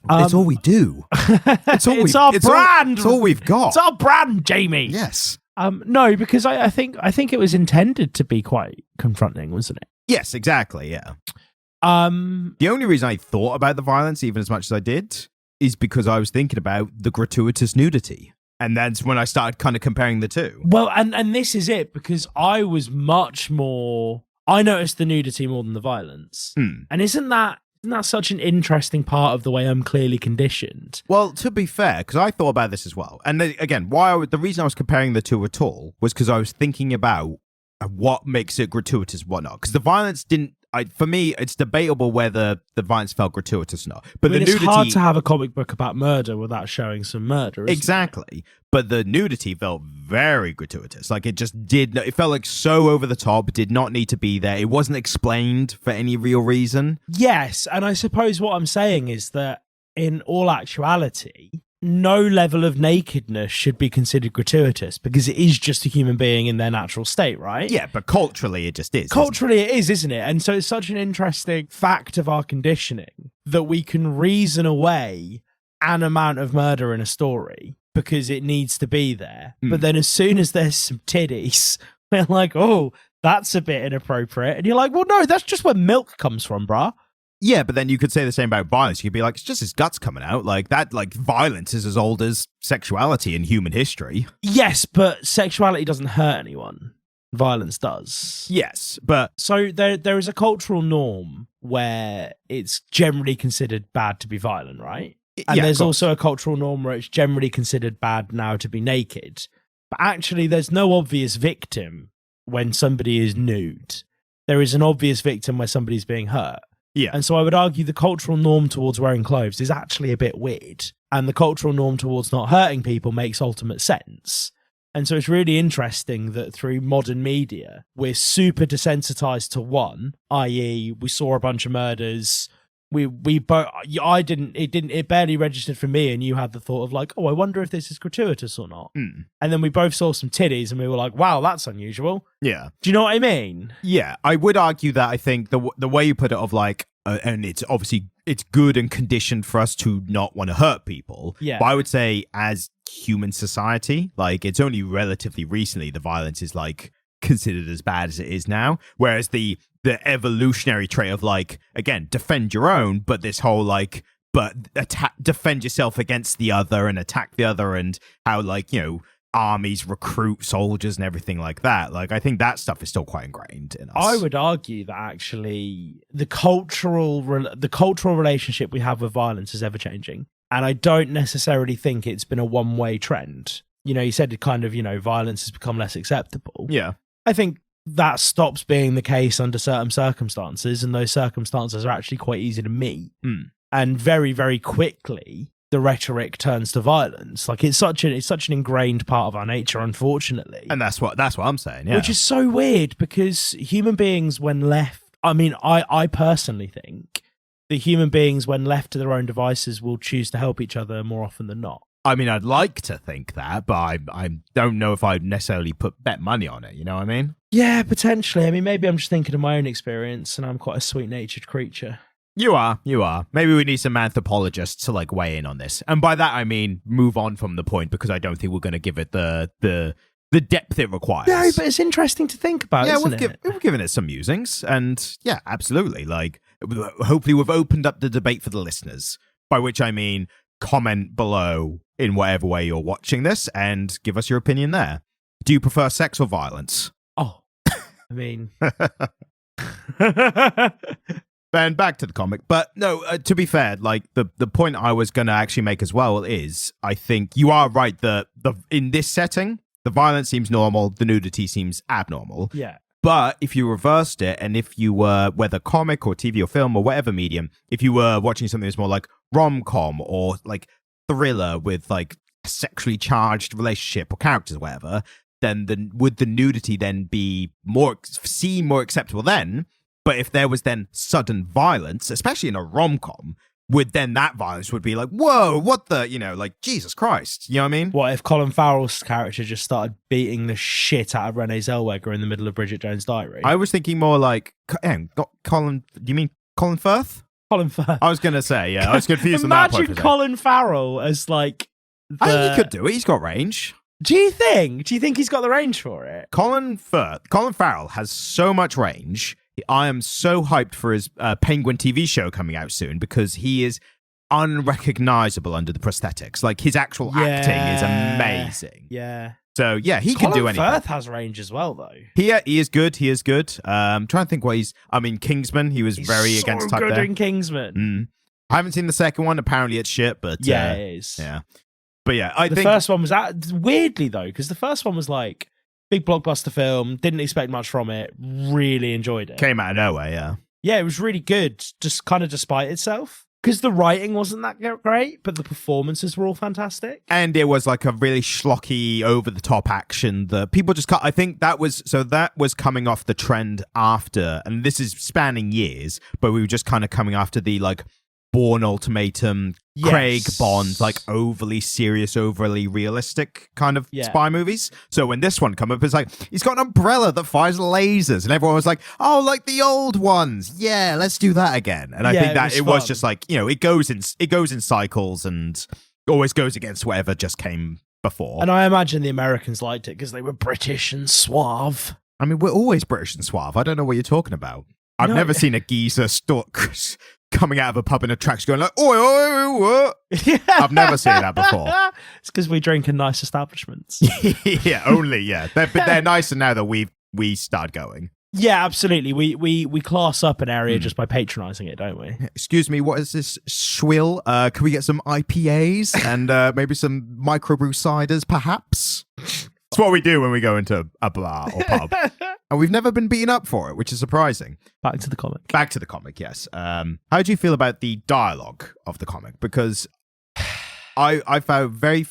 It's all we do. It's our brand. It's all we've got. It's our brand, Jamie. Yes. No, because I think it was intended to be quite confronting, wasn't it? Yes, exactly. Yeah. The only reason I thought about the violence, even as much as I did, is because I was thinking about the gratuitous nudity. And that's when I started kind of comparing the two. Well, and this is it, because I was much more... I noticed the nudity more than the violence. And isn't that such an interesting part of the way I'm clearly conditioned? Well, to be fair, because I thought about this as well. And again, the reason I was comparing the two at all was because I was thinking about what makes it gratuitous, whatnot. Because the violence didn't... for me, it's debatable whether the violence felt gratuitous or not. But the nudity, it's hard to have a comic book about murder without showing some murder, isn't exactly. But the nudity felt very gratuitous. Like it felt like so over the top, did not need to be there. It wasn't explained for any real reason. Yes, and I suppose what I'm saying is that in all actuality, no level of nakedness should be considered gratuitous because it is just a human being in their natural state, right? Yeah, but culturally it just is. Culturally it is, isn't it? And so it's such an interesting fact of our conditioning that we can reason away an amount of murder in a story because it needs to be there. But then as soon as there's some titties, we're like, oh, that's a bit inappropriate. And you're like, well, no, that's just where milk comes from, bruh. Yeah, but then you could say the same about violence. You could be like, it's just his guts coming out. Like that, like violence is as old as sexuality in human history. Yes, but sexuality doesn't hurt anyone. Violence does. Yes, but... So there is a cultural norm where it's generally considered bad to be violent, right? And there's also a cultural norm where it's generally considered bad now to be naked. But actually, there's no obvious victim when somebody is nude. There is an obvious victim where somebody's being hurt. Yeah. And so I would argue the cultural norm towards wearing clothes is actually a bit weird. And the cultural norm towards not hurting people makes ultimate sense. And so it's really interesting that through modern media, we're super desensitized to one, i.e. we saw a bunch of murders, we both, it barely registered for me, and you had the thought of like, oh, I wonder if this is gratuitous or not. And then we both saw some titties and we were like, wow, that's unusual. Yeah. Do you know what I mean? Yeah, I would argue that I think the way you put it of like, and it's obviously, it's good and conditioned for us to not want to hurt people. Yeah. But I would say as human society, like it's only relatively recently the violence is like considered as bad as it is now. Whereas the evolutionary trait of like, again, defend your own, but this whole like, but defend yourself against the other and attack the other, and how like, you know, armies recruit soldiers and everything like that. Like, I think that stuff is still quite ingrained in us. I would argue that actually the cultural relationship we have with violence is ever changing. And I don't necessarily think it's been a one-way trend. You know, you said it kind of, you know, violence has become less acceptable. Yeah. I think that stops being the case under certain circumstances, and those circumstances are actually quite easy to meet. And very, very quickly, the rhetoric turns to violence. Like it's such an ingrained part of our nature, unfortunately. And that's what I'm saying, yeah. Which is so weird, because human beings, when left, I mean, I personally think that human beings, when left to their own devices, will choose to help each other more often than not. I mean, I'd like to think that, but I don't know if I'd necessarily bet money on it. You know what I mean? Yeah, potentially. I mean, maybe I'm just thinking of my own experience, and I'm quite a sweet-natured creature. You are. Maybe we need some anthropologists to like weigh in on this, and by that I mean move on from the point, because I don't think we're going to give it the depth it requires. No, but it's interesting to think about. Yeah, isn't we've given it some musings, and yeah, absolutely. Like, hopefully, we've opened up the debate for the listeners. By which I mean, comment below in whatever way you're watching this and give us your opinion there. Do you prefer sex or violence? Oh, I mean... Then back to the comic. But no, to be fair, like the point I was going to actually make as well is, I think you are right that in this setting, the violence seems normal, the nudity seems abnormal. Yeah. But if you reversed it, and if you were, whether comic or TV or film or whatever medium, if you were watching something that's more like rom-com or like thriller with like a sexually charged relationship or characters or whatever, then would the nudity then be more acceptable then? But if there was then sudden violence, especially in a rom-com, would then that violence would be like, whoa, what the, you know, like, Jesus Christ. You know what I mean? What if Colin Farrell's character just started beating the shit out of Renee Zellweger in the middle of Bridget Jones' Diary? I was thinking more like, Colin, do you mean Colin Firth? Colin Firth. I was going to say, yeah, I was confused on that point. Imagine Colin Farrell as like... I think he could do it. He's got range. Do you think he's got the range for it? Colin Farrell has so much range. I am so hyped for his Penguin TV show coming out soon, because he is unrecognizable under the prosthetics. Like, his actual acting is amazing. Yeah. So, yeah, he can do anything. Colin Firth has range as well, though. He is good. I'm trying to think what Kingsman, he was very against type there. He's so good in Kingsman. I haven't seen the second one. Apparently it's shit, but... Yeah, it is. Yeah. But yeah, I think... The first one was... weirdly, though, because the first one was like... big blockbuster film, didn't expect much from it, really enjoyed it. Came out of nowhere, yeah. Yeah, it was really good, just kind of despite itself. Because the writing wasn't that great, but the performances were all fantastic. And it was like a really schlocky, over-the-top action that people just cut. I think that was coming off the trend after, and this is spanning years, but we were just kind of coming after the like Bourne Ultimatum, yes. Craig Bond, like overly serious, overly realistic kind of spy movies. So when this one come up, it's like, he's got an umbrella that fires lasers, and everyone was like, oh, like the old ones. Yeah, let's do that again. And I think that it was just like, you know, it goes in cycles and always goes against whatever just came before. And I imagine the Americans liked it because they were British and suave. I mean, we're always British and suave. I don't know what you're talking about. I've never seen a geezer coming out of a pub in a tracks going like, oi, oi, what? I've never seen that before. It's because we drink in nice establishments. Yeah, only, yeah. But they're nicer now that we start going. Yeah, absolutely. We class up an area just by patronising it, don't we? Excuse me, what is this swill? Can we get some IPAs and maybe some microbrew ciders, perhaps? It's what we do when we go into a bar or pub. And we've never been beaten up for it, which is surprising. Back to the comic, yes. How do you feel about the dialogue of the comic? Because I found very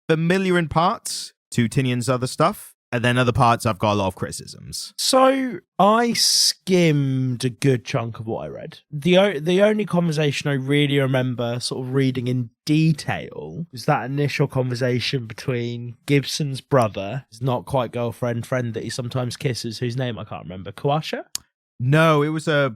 familiar in parts to Tynion's other stuff. And then other parts, I've got a lot of criticisms. So I skimmed a good chunk of what I read. The only conversation I really remember sort of reading in detail was that initial conversation between Gibson's brother, his not quite girlfriend, friend that he sometimes kisses, whose name I can't remember, Kawasha? No, it was a.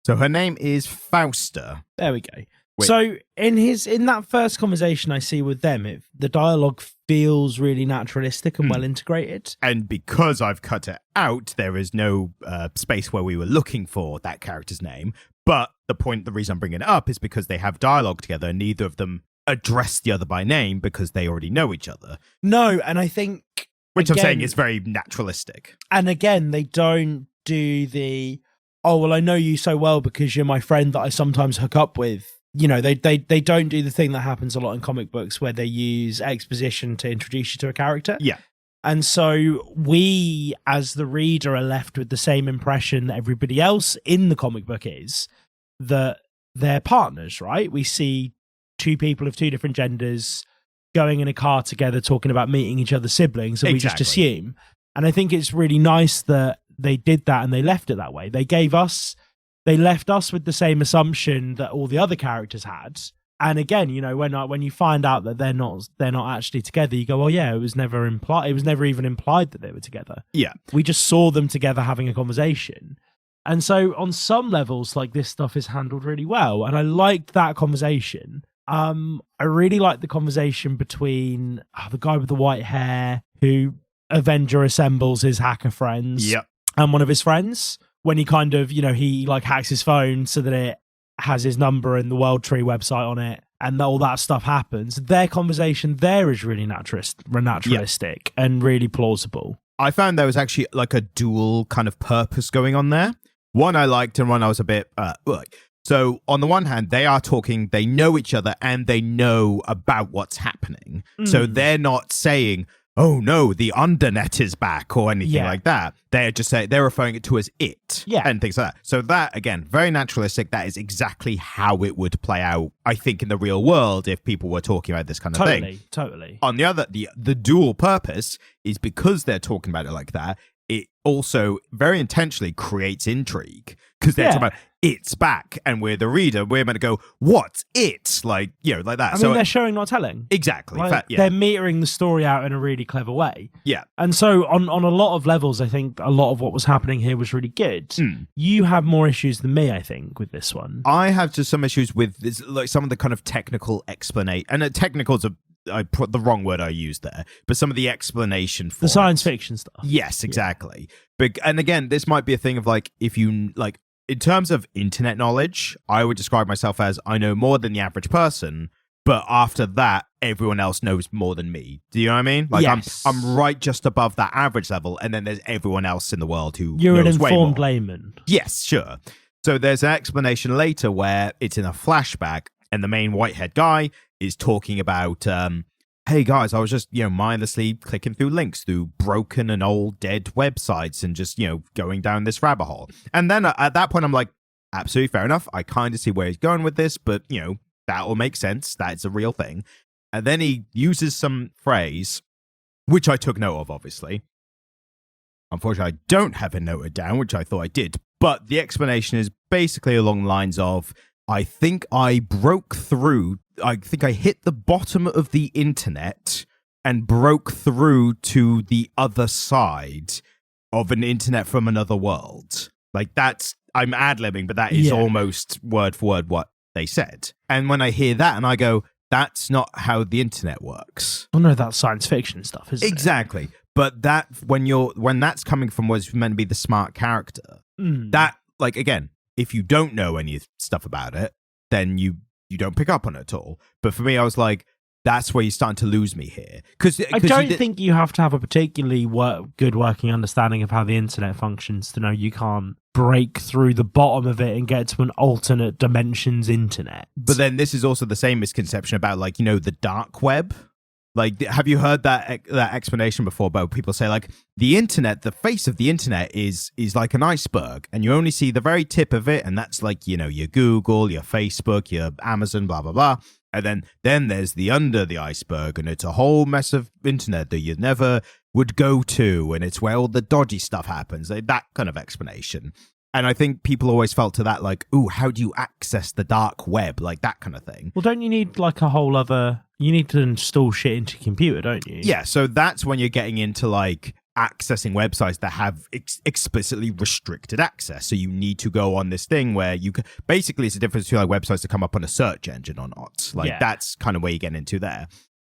So her name is Fausta. There we go. Wait. So in that first conversation I see with them, the dialogue feels really naturalistic and well integrated. And because I've cut it out, there is no space where we were looking for that character's name. But the reason I'm bringing it up is because they have dialogue together, and neither of them address the other by name because they already know each other. No, and I think... Which I'm saying is very naturalistic. And again, they don't do the, oh, well, I know you so well because you're my friend that I sometimes hook up with. You know, they don't do the thing that happens a lot in comic books where they use exposition to introduce you to a character. Yeah. And so we, as the reader, are left with the same impression that everybody else in the comic book is, that they're partners, right? We see two people of two different genders going in a car together talking about meeting each other's siblings, and we just assume. And I think it's really nice that they did that and they left it that way. They left us with the same assumption that all the other characters had. And again, you know, when you find out that they're not actually together, you go, well, yeah, it was never even implied that they were together. Yeah. We just saw them together having a conversation. And so on some levels, like, this stuff is handled really well. And I liked that conversation. I really liked the conversation between the guy with the white hair who Avenger assembles his hacker friends. Yep. And one of his friends, when he kind of, you know, he like hacks his phone so that it has his number and the World Tree website on it, and all that stuff happens. Their conversation there is really naturalistic and really plausible. I found there was actually like a dual kind of purpose going on there. One I liked and one I was a bit so on the one hand, they are talking, they know each other and they know about what's happening. So they're not saying, oh no, the undernet is back or anything like that. They're just saying, they're referring it to as it and things like that. So that, again, very naturalistic. That is exactly how it would play out, I think, in the real world if people were talking about this kind of thing. Totally. On the other, the dual purpose is because they're talking about it like that, it also very intentionally creates intrigue because they're talking about it's back, and we're the reader. We're meant to go, what's it? Like, you know, like that. I mean, they're showing, not telling. Exactly. Like, they're metering the story out in a really clever way. Yeah. And so on a lot of levels, I think a lot of what was happening here was really good. You have more issues than me, I think, with this one. I have just some issues with this, like some of the kind of technical explanation. And technicals are, I put the wrong word I used there, but some of the explanation for the science fiction stuff. Yes, exactly. But, and again, this might be a thing of like, if you like, in terms of internet knowledge, I would describe myself as I know more than the average person, but after that, everyone else knows more than me. Do you know what I mean? Like, yes. I'm right just above that average level, and then there's everyone else in the world who You're knows an informed layman. Yes, sure. So there's an explanation later where it's in a flashback, and the main white-haired guy is talking about, hey guys, I was just, you know, mindlessly clicking through links through broken and old dead websites and just, you know, going down this rabbit hole. And then at that point, I'm like, absolutely fair enough. I kind of see where he's going with this, but, you know, that will make sense. That's a real thing. And then he uses some phrase, which I took note of, obviously. Unfortunately, I don't have it noted down, which I thought I did. But the explanation is basically along the lines of, I think I broke through. I think I hit the bottom of the internet and broke through to the other side of an internet from another world. Like, that's, I'm ad-libbing, but that is almost word for word what they said. And when I hear that and I go, that's not how the internet works. Well, no, that's science fiction stuff, isn't it? Exactly. But that, when that's coming from what's meant to be the smart character, that, like, again, if you don't know any stuff about it, then you don't pick up on it at all. But for me, I was like, that's where you're starting to lose me here. I don't think you have to have a particularly good working understanding of how the internet functions to know you can't break through the bottom of it and get to an alternate dimensions internet. But then this is also the same misconception about, like, you know, the dark web. Like, have you heard that explanation before about people say, like, the internet, the face of the internet is like an iceberg, and you only see the very tip of it, and that's like, you know, your Google, your Facebook, your Amazon, blah, blah, blah. And then there's the under the iceberg, and it's a whole mess of internet that you'd never would go to, and it's where all the dodgy stuff happens. That kind of explanation. And I think people always felt to that like, ooh, how do you access the dark web? Like that kind of thing. Well, don't you need like a whole other... You need to install shit into your computer, don't you? Yeah, so that's when you're getting into like accessing websites that have explicitly restricted access. So you need to go on this thing where you can... Basically, it's the difference between like websites that come up on a search engine or not. Like that's kind of where you get into there.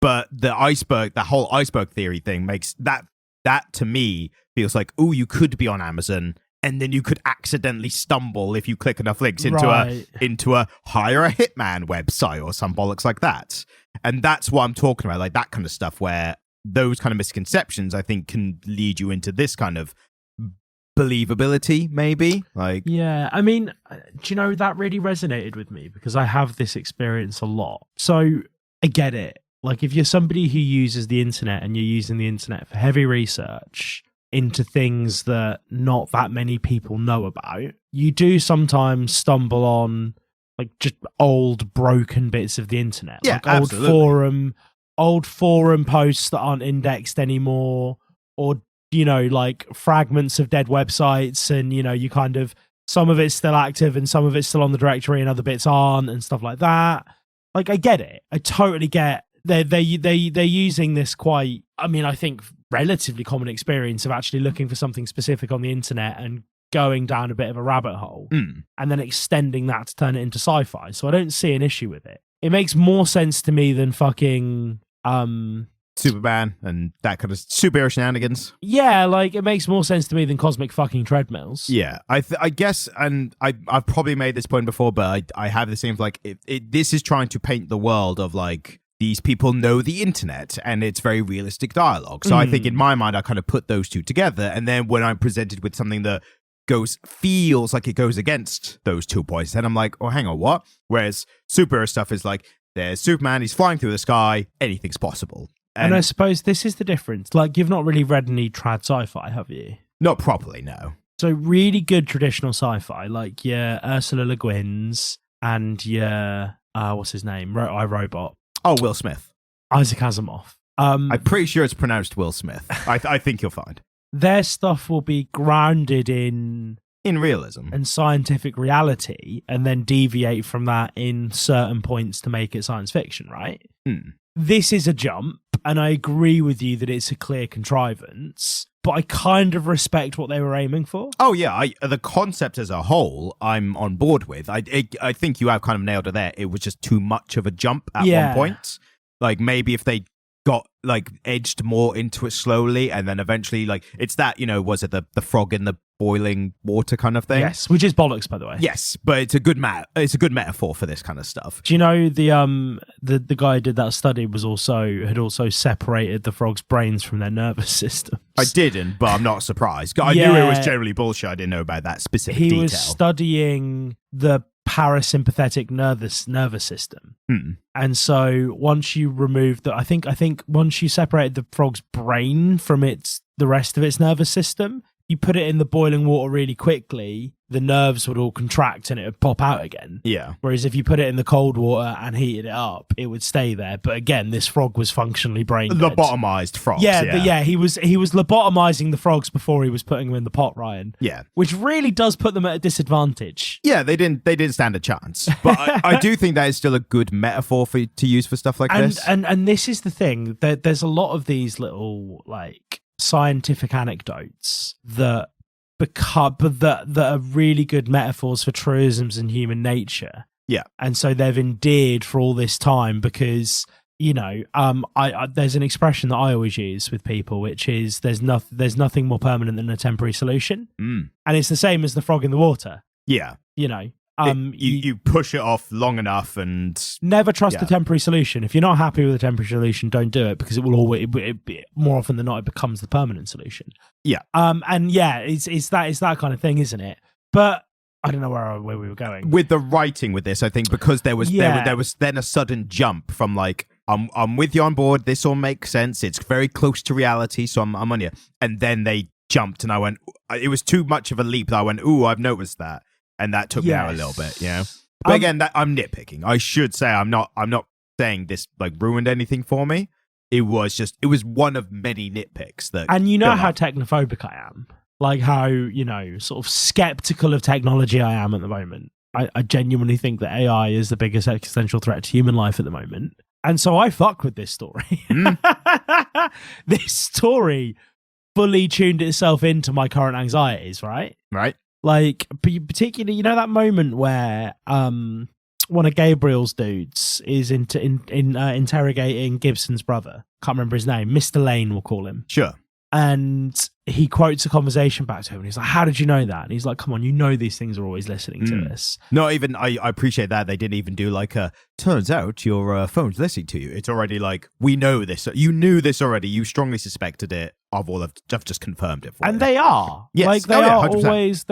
But the whole iceberg theory thing makes that to me feels like, ooh, you could be on Amazon and then you could accidentally stumble if you click enough links into a hire a hitman website or some bollocks like that. And that's what I'm talking about, like that kind of stuff where those kind of misconceptions, I think, can lead you into this kind of believability, maybe. Like, yeah, I mean, do you know, that really resonated with me because I have this experience a lot. So I get it. Like, if you're somebody who uses the internet and you're using the internet for heavy research into things that not that many people know about, you do sometimes stumble on like just old broken bits of the internet. Yeah, like absolutely. old forum posts that aren't indexed anymore, or, you know, like fragments of dead websites, and, you know, you kind of, some of it's still active and some of it's still on the directory and other bits aren't, and stuff like that. Like, I get it. I totally get they're using this quite, I mean, I think relatively common experience of actually looking for something specific on the internet and going down a bit of a rabbit hole and then extending that to turn it into sci-fi. So I don't see an issue with it. It makes more sense to me than fucking Superman and that kind of superhero shenanigans. Yeah, like, it makes more sense to me than cosmic fucking treadmills. Yeah, I guess, and I've probably made this point before, but I have the same, like, this is trying to paint the world of, like, these people know the internet, and it's very realistic dialogue. So I think in my mind, I kind of put those two together, and then when I'm presented with something that feels like it goes against those 2 points, then I'm like, oh, hang on, what? Whereas superhero stuff is like, there's Superman, he's flying through the sky, anything's possible. And I suppose this is the difference. Like, you've not really read any trad sci-fi, have you? Not properly, no. So really good traditional sci-fi, like your Ursula Le Guin's and your, what's his name? iRobot. Oh, Will Smith. Isaac Asimov. I'm pretty sure it's pronounced Will Smith. I think you'll find. Their stuff will be grounded in realism and scientific reality, and then deviate from that in certain points to make it science fiction, right? This is a jump, and I agree with you that it's a clear contrivance, but I kind of respect what they were aiming for. Oh yeah, the concept as a whole, I'm on board with. I think you have kind of nailed it there. It was just too much of a jump at one point. Like, maybe if they got, like, edged more into it slowly, and then eventually, like, it's that, you know, was it the frog in the boiling water kind of thing? Yes, which is bollocks, by the way. Yes, but it's a good metaphor for this kind of stuff. Do you know the guy who did that study had also separated the frog's brains from their nervous system? I didn't, but I'm not surprised. I knew it was generally bullshit. I didn't know about that specific detail. He was studying the parasympathetic nervous system. And so once you remove I think once you separated the frog's brain from the rest of its nervous system, you put it in the boiling water really quickly, the nerves would all contract and it would pop out again. Yeah. Whereas if you put it in the cold water and heated it up, it would stay there. But again, this frog was functionally brain dead. Lobotomized frogs. Yeah, he was lobotomizing the frogs before he was putting them in the pot, Ryan. Yeah. Which really does put them at a disadvantage. Yeah, they didn't stand a chance. But I do think that is still a good metaphor to use for stuff like this. And this is the thing. There's a lot of these little, like, scientific anecdotes that are really good metaphors for truisms in human nature. Yeah. And so they've endeared for all this time because, you know, I there's an expression that I always use with people, which is there's nothing more permanent than a temporary solution. And it's the same as the frog in the water. Yeah. You know, you push it off long enough and never trust a temporary solution. If you're not happy with a temporary solution, don't do it, because it will always, more often than not, it becomes the permanent solution. Yeah. And yeah, it's that kind of thing, isn't it? But I don't know where we were going with the writing with this. I think because there was then a sudden jump from, like, I'm with you on board. This all makes sense. It's very close to reality, so I'm on you. And then they jumped, and I went. It was too much of a leap. That I went, ooh, I've noticed that. And that took me out a little bit, you know. But again, that I'm nitpicking. I should say I'm not saying this, like, ruined anything for me. it was one of many nitpicks that. And you know built how up. technophobic I am, like how, sort of skeptical of technology I am at the moment. I genuinely think that AI is the biggest existential threat to human life at the moment. And so I fuck with this story. This story fully tuned itself into my current anxieties, right? Right. Like, particularly, that moment where one of Gabriel's dudes is interrogating Gibson's brother. Can't remember his name. Mr. Lane, we'll call him. Sure. And he quotes a conversation back to him, and he's like, how did you know that? And he's like, come on, these things are always listening to this. Not even, I appreciate that they didn't even do like turns out your phone's listening to you. It's already like, we know this. You knew this already. You strongly suspected it. I've just confirmed it for you. And they are. Yes. Like, they are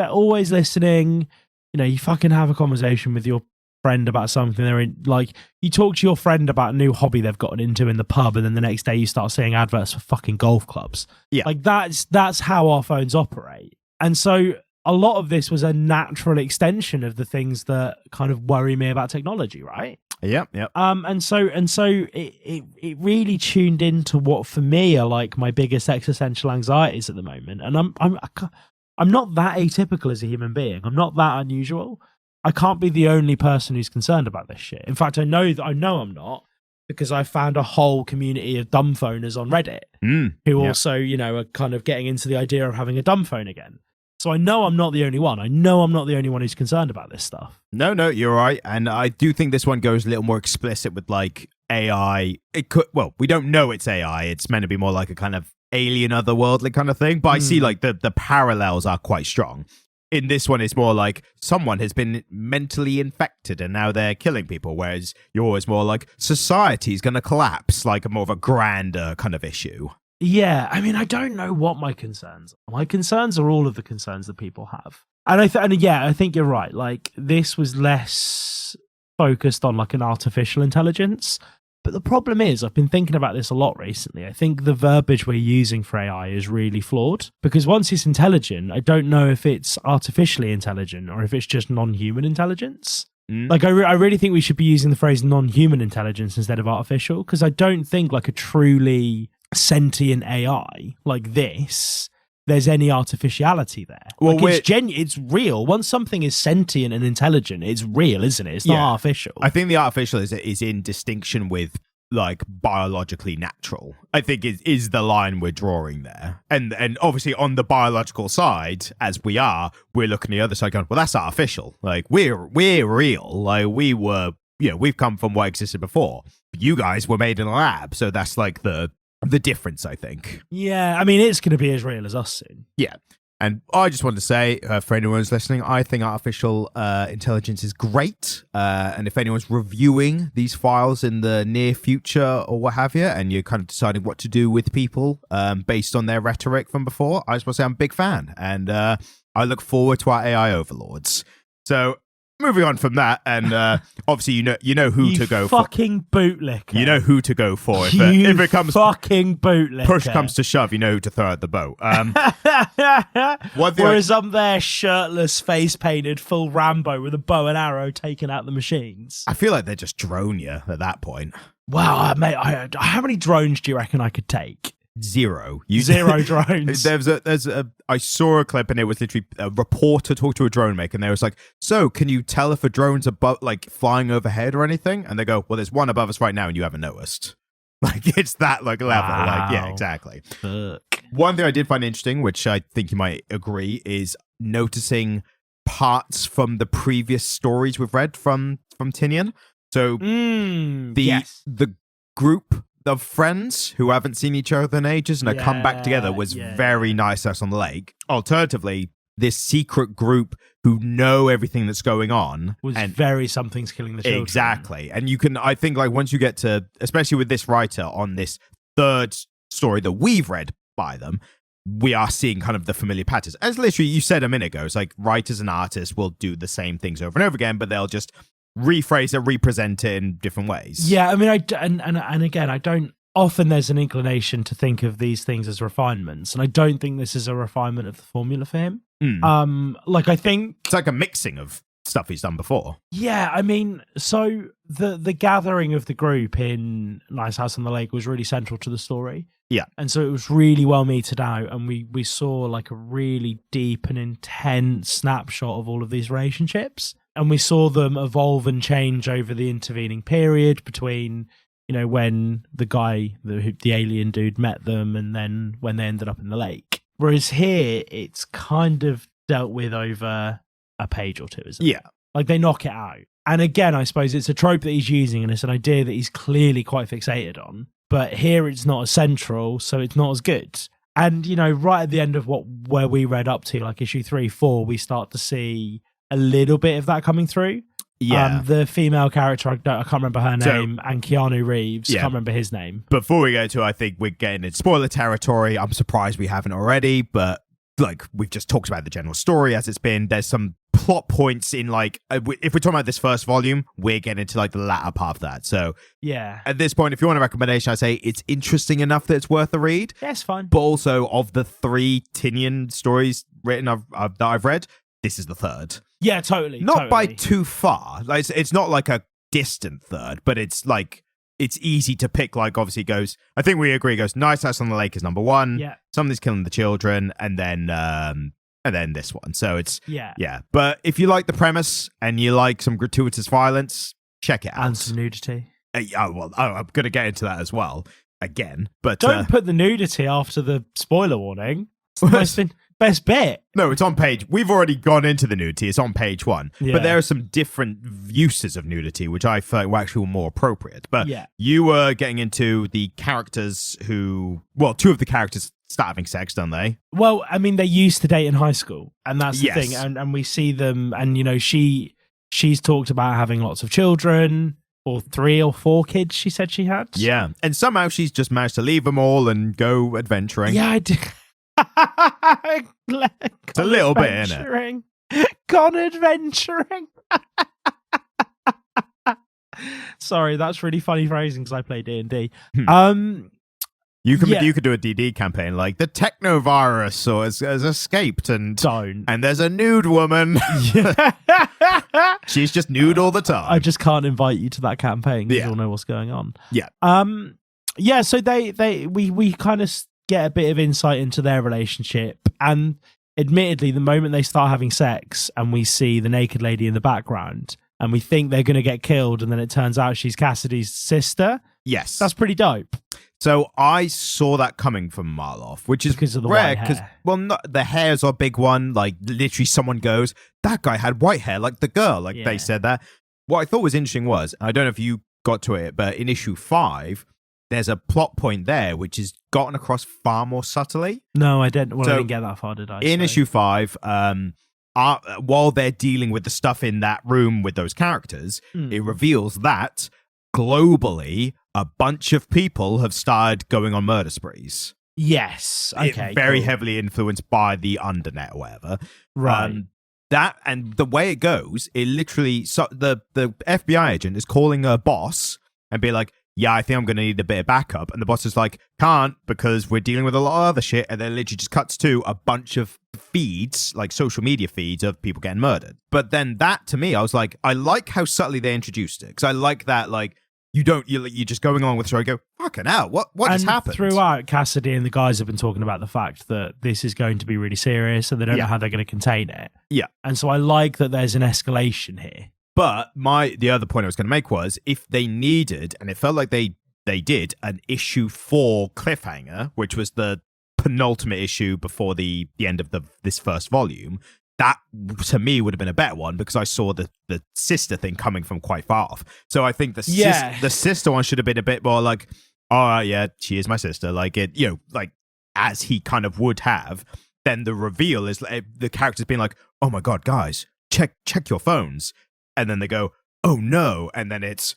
always listening. You fucking have a conversation with your friend about something they're in, like you talk to your friend about a new hobby they've gotten into in the pub, and then the next day you start seeing adverts for fucking golf clubs. Yeah, like that's how our phones operate. And so a lot of this was a natural extension of the things that kind of worry me about technology, right? Yeah. And so it really tuned into what for me are like my biggest existential anxieties at the moment. And I'm not that atypical as a human being. I'm not that unusual. I can't be the only person who's concerned about this shit. In fact, I know I'm not, because I found a whole community of dumb phoners on Reddit who also, are kind of getting into the idea of having a dumb phone again. So I know I'm not the only one. I know I'm not the only one who's concerned about this stuff. No, you're right. And I do think this one goes a little more explicit with like AI. We don't know it's AI. It's meant to be more like a kind of alien otherworldly kind of thing. But I see like the parallels are quite strong. In this one, it's more like someone has been mentally infected and now they're killing people, whereas yours more like society's going to collapse, like more of a grander kind of issue. Yeah, I mean, I don't know what my concerns are. My concerns are all of the concerns that people have. And I think you're right. Like, this was less focused on like an artificial intelligence. But the problem is, I've been thinking about this a lot recently. I think the verbiage we're using for AI is really flawed, because once it's intelligent, I don't know if it's artificially intelligent or if it's just non-human intelligence. Like, I really think we should be using the phrase non-human intelligence instead of artificial, because I don't think like a truly sentient AI like this, there's any artificiality there. Well, like, it's real. Once something is sentient and intelligent, it's real, isn't it? It's not artificial. I think the artificial is in distinction with like biologically natural. I think is the line we're drawing there. And obviously on the biological side, as we're looking at the other side going, well, that's artificial. Like we're real. Like we've come from what existed before. You guys were made in a lab. So that's like the difference, I think. Yeah, I mean, it's going to be as real as us soon. Yeah. And I just wanted to say, for anyone who's listening, I think artificial intelligence is great. And if anyone's reviewing these files in the near future or what have you, and you're kind of deciding what to do with people based on their rhetoric from before, I just want to say I'm a big fan. And I look forward to our AI overlords. So moving on from that, and obviously you know who to go for. Fucking bootlicker. You know who to go for if it comes fucking bootlicker. Push comes to shove. You know who to throw at the boat. Whereas I'm there, shirtless, face painted, full Rambo with a bow and arrow, taking out the machines. I feel like they just drone you at that point. Wow, mate, how many drones do you reckon I could take? Zero. Zero drones. I saw a clip and it was literally a reporter talked to a drone maker and they was like, so can you tell if a drone's above, like flying overhead or anything? And they go, well, there's one above us right now and you haven't noticed. Like it's that like level. Wow. Like, yeah, exactly. Fuck. One thing I did find interesting, which I think you might agree, is noticing parts from the previous stories we've read from Tynion. So the group of friends who haven't seen each other in ages and have come back together was very nice. That's on the lake. Alternatively, this secret group who know everything that's going on was very something's killing the children. Exactly. And you can, I think, like once you get to, especially with this writer on this third story that we've read by them, we are seeing kind of the familiar patterns. As literally you said a minute ago, it's like writers and artists will do the same things over and over again, but they'll just rephrase it, represent it in different ways. Yeah, I mean, and again, I don't. Often there's an inclination to think of these things as refinements, and I don't think this is a refinement of the formula for him. Like I think it's like a mixing of stuff he's done before. Yeah, I mean, so the gathering of the group in Nice House on the Lake was really central to the story. Yeah. And so it was really well meted out, and we saw like a really deep and intense snapshot of all of these relationships. And we saw them evolve and change over the intervening period between, when the guy, the alien dude met them, and then when they ended up in the lake. Whereas here, it's kind of dealt with over a page or two, isn't it? Yeah. Like they knock it out. And again, I suppose it's a trope that he's using, and it's an idea that he's clearly quite fixated on. But here it's not as central, so it's not as good. And, right at the end of where we read up to, like issue 3, 4, we start to see a little bit of that coming through. Yeah. The female character, I can't remember her name, and Keanu Reeves, can't remember his name. Before we go to, I think we're getting into spoiler territory. I'm surprised we haven't already, but like we've just talked about the general story as it's been. There's some plot points in like, if we're talking about this first volume, we're getting into like the latter part of that. So yeah, at this point, if you want a recommendation, I say it's interesting enough that it's worth a read. Yeah, it's fun. But also, of the 3 Tynion stories written that I've read, this is the third. Yeah, totally. Not by too far. Like it's not like a distant third, but it's like it's easy to pick. Like obviously it goes. I think we agree. It goes Nice House on the Lake is number 1. Yeah. Somebody's killing the children, and then this one. So it's yeah. But if you like the premise and you like some gratuitous violence, check it out. And some nudity. I'm gonna get into that as well again. But don't put the nudity after the spoiler warning. It's the best bit. No, it's on page. We've already gone into the nudity. It's on page 1. Yeah. But there are some different uses of nudity, which I felt were actually more appropriate. But yeah. You were getting into the characters who, 2 of the characters start having sex, don't they? Well, I mean, they used to date in high school, and that's the Yes. thing. And we see them, and she's talked about having lots of children, or 3 or 4 kids. She said she had. Yeah, and somehow she's just managed to leave them all and go adventuring. Yeah, I did. It's a little bit, isn't it? Gone adventuring. Sorry, that's really funny phrasing because I play D&D. You could do a DD campaign like the technovirus has escaped and there's a nude woman. She's just nude all the time. I just can't invite you to that campaign because you'll know what's going on. Yeah. Yeah, so we kind of get a bit of insight into their relationship, and admittedly the moment they start having sex and we see the naked lady in the background and we think they're going to get killed, and then it turns out she's Cassidy's sister. Yes. That's pretty dope. So I saw that coming from Marloff, which is because of the rare, white hair. The hair's a big one. Like literally someone goes, that guy had white hair like the girl. Like they said that. What I thought was interesting was, I don't know if you got to it, but in issue 5, there's a plot point there which is gotten across far more subtly. No, I didn't. Well, I didn't get that far, did I? In issue 5, while they're dealing with the stuff in that room with those characters, it reveals that globally a bunch of people have started going on murder sprees. Yes. Okay. Very heavily influenced by the Undernet or whatever. Right. That and the way it goes, it literally the FBI agent is calling her boss and be like, yeah, I think I'm going to need a bit of backup. And the boss is like, can't, because we're dealing with a lot of other shit. And then literally just cuts to a bunch of feeds, like social media feeds of people getting murdered. But then that, to me, I was like, I like how subtly they introduced it. Because I like that, like, you're just going along with the story, go, fucking hell, what just happened? Throughout, Cassidy and the guys have been talking about the fact that this is going to be really serious and they don't know how they're going to contain it. Yeah. And so I like that there's an escalation here. But the other point I was going to make was, if they needed, and it felt like they did, an issue 4 cliffhanger, which was the penultimate issue before the end of this first volume, that to me would have been a better one, because I saw the sister thing coming from quite far off. So I think the sister one should have been a bit more like, all right, yeah, she is my sister, like it, like as he kind of would have. Then the reveal is the characters being like, oh my god, guys, check your phones. And then they go, oh no, and then it's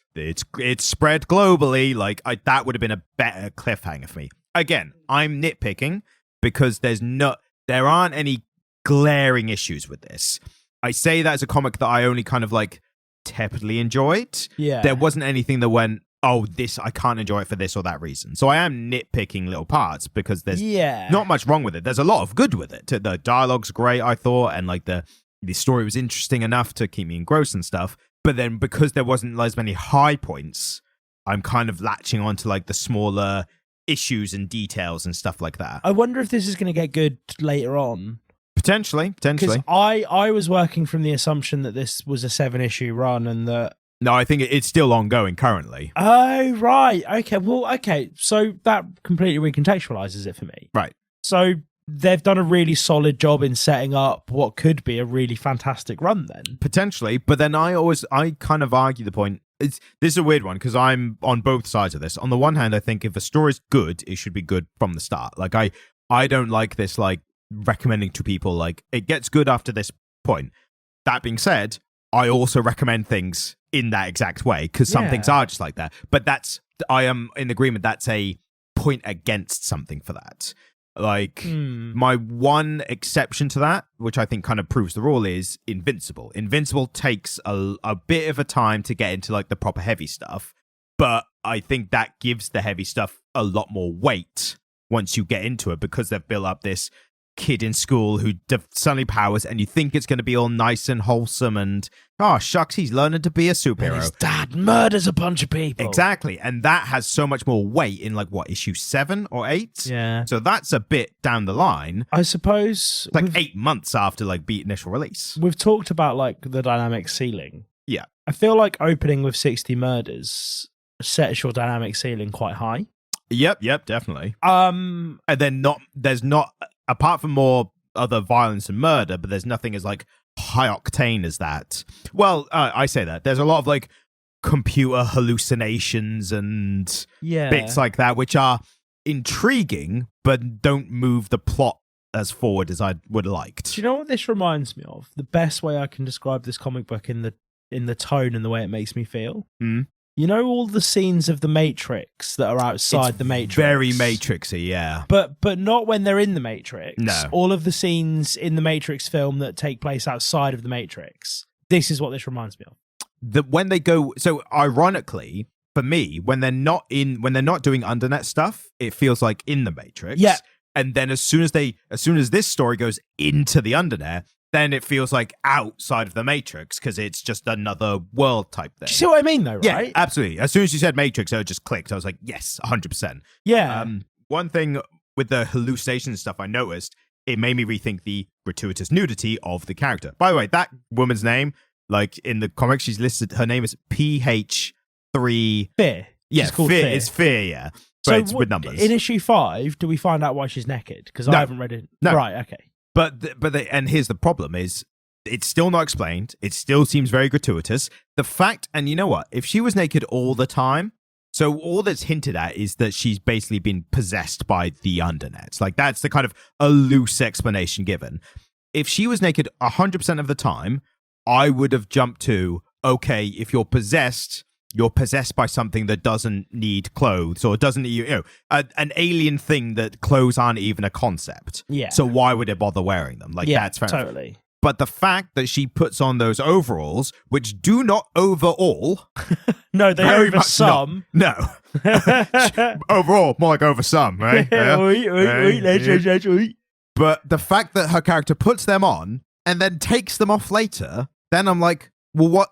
spread globally. Like that would have been a better cliffhanger for me. Again, I'm nitpicking because there aren't any glaring issues with this. I say that as a comic that I only kind of like tepidly enjoyed. Yeah, there wasn't anything that went, oh, this I can't enjoy it for this or that reason. So I am nitpicking little parts because there's not much wrong with it. There's a lot of good with it. The dialogue's great, I thought, and like the the story was interesting enough to keep me engrossed and stuff. But then because there wasn't as many high points, I'm kind of latching onto like the smaller issues and details and stuff like that. I wonder if this is going to get good later on. Potentially. Because I was working from the assumption that this was a 7-issue run and that... No, I think it's still ongoing currently. Oh, right. Okay, well, okay. So that completely recontextualizes it for me. Right. So they've done a really solid job in setting up what could be a really fantastic run then. Potentially, but then I kind of argue the point. This is a weird one because I'm on both sides of this. On the one hand, I think if a story's good, it should be good from the start. Like I don't like this like recommending to people like it gets good after this point. That being said, I also recommend things in that exact way because some things are just like that. But I am in agreement. That's a point against something for that. Like my one exception to that, which I think kind of proves the rule, is Invincible. Invincible takes a bit of a time to get into like the proper heavy stuff, but I think that gives the heavy stuff a lot more weight once you get into it because they've built up this kid in school who suddenly powers and you think it's going to be all nice and wholesome and shucks, he's learning to be a superhero. And his dad murders a bunch of people. Exactly. And that has so much more weight in like what, issue 7 or 8? Yeah. So that's a bit down the line. I suppose like 8 months after like the initial release. We've talked about like the dynamic ceiling. Yeah. I feel like opening with 60 murders sets your dynamic ceiling quite high. Yep, definitely. And then there's not apart from more other violence and murder, but there's nothing as like high octane as that. Well, I say that there's a lot of like computer hallucinations and bits like that, which are intriguing, but don't move the plot as forward as I would have liked. Do you know what this reminds me of? The best way I can describe this comic book in the tone and the way it makes me feel. You know all the scenes of the Matrix that are outside the Matrix? Very Matrixy, yeah. But not when they're in the Matrix. No. All of the scenes in the Matrix film that take place outside of the Matrix. This is what this reminds me of. When they go, so ironically, for me, when they're not doing undernet stuff, it feels like in the Matrix. Yeah. And then as soon as this story goes into the undernet, then it feels like outside of the Matrix because it's just another world type thing. Do you see what I mean, though, right? Yeah, absolutely. As soon as you said Matrix, it just clicked. I was like, yes, 100%. Yeah. One thing with the hallucination stuff I noticed, it made me rethink the gratuitous nudity of the character. By the way, that woman's name, like in the comics, she's listed, her name is PH3... Fear. Yeah, she's called Fear. Fear. It's Fear, yeah. But it's with numbers. In issue 5, do we find out why she's naked? Because I haven't read it. No. Right, okay. And here's the problem is it's still not explained. It still seems very gratuitous. The fact, and you know what? If she was naked all the time, so all that's hinted at is that she's basically been possessed by the undernet. Like that's the kind of a loose explanation given. If she was naked 100% of the time, I would have jumped to, okay, if you're possessed by something that doesn't need clothes or doesn't need, an alien thing that clothes aren't even a concept. Yeah. So why would it bother wearing them? Like that's fair totally. enough. But the fact that she puts on those overalls, which do not overall. No, they over some. No. Overall, more like over some, right? But the fact that her character puts them on and then takes them off later, then I'm like, well, what?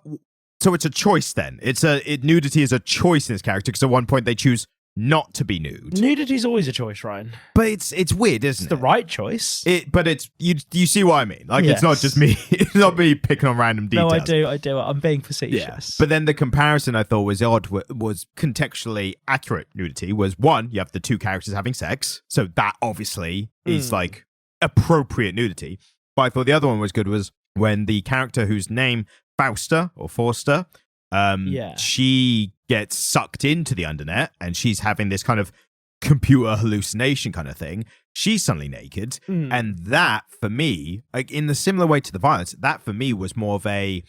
So it's a choice then. Nudity is a choice in this character because at one point they choose not to be nude. Nudity's always a choice, Ryan. But it's weird, isn't it? It's the right choice. But it's you see what I mean? Like It's not just me. It's not me picking on random details. No, I do. I'm being facetious. Yeah. But then the comparison I thought was odd was contextually accurate nudity was one, you have the two characters having sex. So that obviously is like appropriate nudity. But I thought the other one was good was when the character whose name Forster, she gets sucked into the undernet and she's having this kind of computer hallucination kind of thing. She's suddenly naked. And that, for me, like in the similar way to the violence, that for me was more of a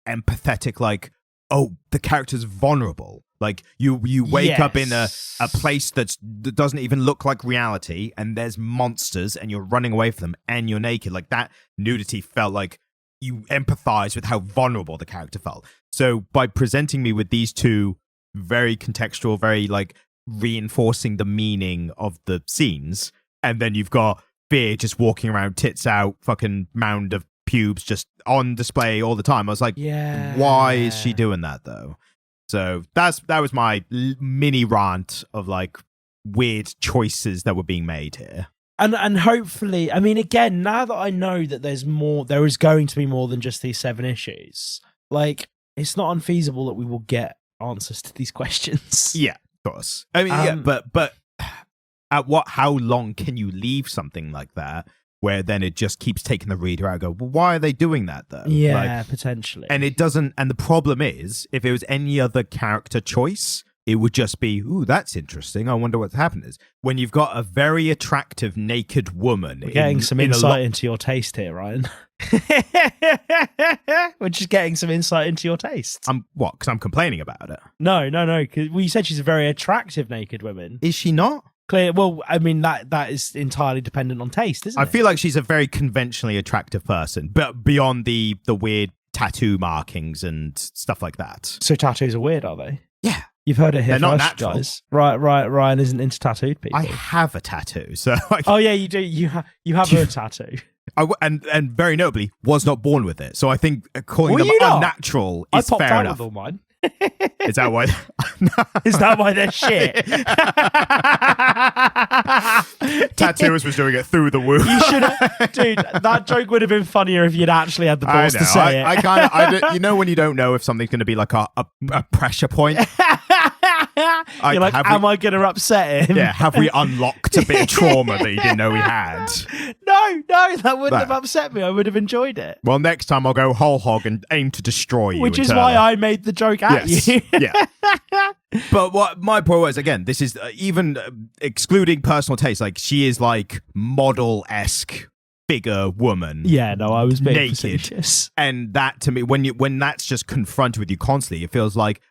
empathetic, like, oh, the character's vulnerable. Like you wake up in a place that doesn't even look like reality and there's monsters and you're running away from them and you're naked. Like that nudity felt like you empathize with how vulnerable the character felt. So by presenting me with these two very contextual, very like reinforcing the meaning of the scenes, and then you've got Fear just walking around tits out, fucking mound of pubes just on display all the time. I was like, why is she doing that though? So that was my mini rant of like weird choices that were being made here. And hopefully, I mean, again, now that I know that there is going to be more than just these 7 issues, like, it's not unfeasible that we will get answers to these questions. Yeah, of course. I mean, but how long can you leave something like that where then it just keeps taking the reader out and go, well, why are they doing that though? Yeah, potentially. And it doesn't, and the problem is, if it was any other character choice, it would just be, ooh, that's interesting. I wonder what's happening. When you've got a very attractive naked woman. We're getting some insight into your taste here, Ryan. We're just getting some insight into your taste. Because I'm complaining about it. No. Because you said she's a very attractive naked woman. Is she not? Clear. Well, I mean, that is entirely dependent on taste, isn't it? I feel like she's a very conventionally attractive person, but beyond the weird tattoo markings and stuff like that. So tattoos are weird, are they? Yeah. You've heard it here They're first, not natural. guys. Right. Ryan isn't into tattooed people. I have a tattoo, so. Oh yeah, you do. You have a tattoo. And very notably, was not born with it. So I think calling them unnatural is fair enough. I popped out with all mine. Is that why? Is that why they're shit? Tattooers was doing it through the womb. You should, dude. That joke would have been funnier if you'd actually had the balls to say it. I kind of, you know, when you don't know if something's going to be like a pressure point. You're like, am I going to upset him? Yeah, have we unlocked a bit of trauma that you didn't know we had? No, that wouldn't have upset me. I would have enjoyed it. Well, next time I'll go whole hog and aim to destroy you. Which is why I made the joke at you. Yeah. But what my point was, again, this is even excluding personal taste, like she is like model-esque figure woman. Yeah, no, I was being naked. Facetious. And that to me, when that's just confronted with you constantly, it feels like,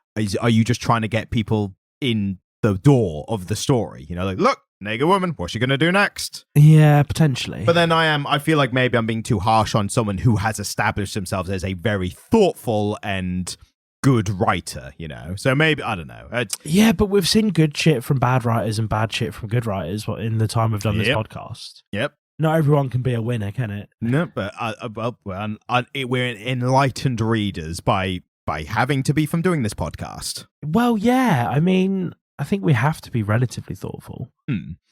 are you just trying to get people in the door of the story? You know, like, look, naked woman, what's she going to do next? Yeah, potentially. But then I feel like maybe I'm being too harsh on someone who has established themselves as a very thoughtful and good writer, you know? So maybe, I don't know. Yeah, but we've seen good shit from bad writers and bad shit from good writers in the time we've done this podcast. Yep. Not everyone can be a winner, can it? No, but we're enlightened readers by having to be from doing this podcast. Well, yeah. I mean, I think we have to be relatively thoughtful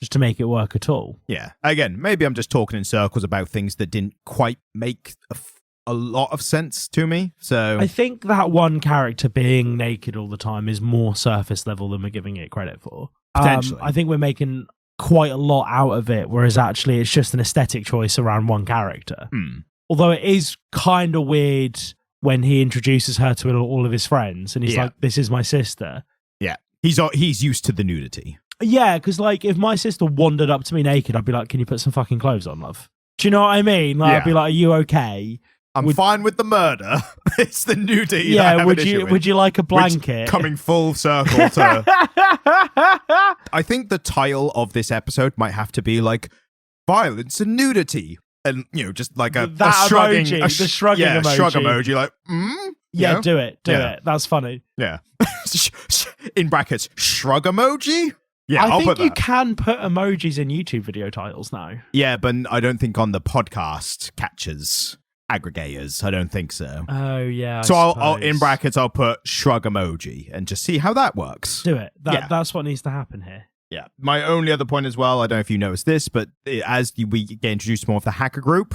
just to make it work at all. Yeah. Again, maybe I'm just talking in circles about things that didn't quite make a lot of sense to me. So I think that one character being naked all the time is more surface level than we're giving it credit for. Potentially. I think we're making quite a lot out of it, whereas actually it's just an aesthetic choice around one character. Although it is kind of weird when he introduces her to all of his friends and he's like, this is my sister. Yeah. He's used to the nudity. Yeah, because like if my sister wandered up to me naked, I'd be like, can you put some fucking clothes on, love? Do you know what I mean? Like, I'd be like, are you okay? I'm fine with the murder. It's the nudity. Yeah, would you like a blanket? Which, coming full circle to I think the title of this episode might have to be like Violence and Nudity. And just like a shrugging emoji, the shrugging emoji. Shrug emoji, like yeah, do it. That's funny. Yeah. In brackets, shrug emoji? Yeah, I I'll think put that. you can put emojis in YouTube video titles now. Yeah, but I don't think on the podcast catches aggregators. I don't think so. Oh yeah. So I'll in brackets I'll put shrug emoji and just see how that works. Do it. That's what needs to happen here. Yeah. My only other point as well, I don't know if you noticed this, but as we get introduced more of the hacker group,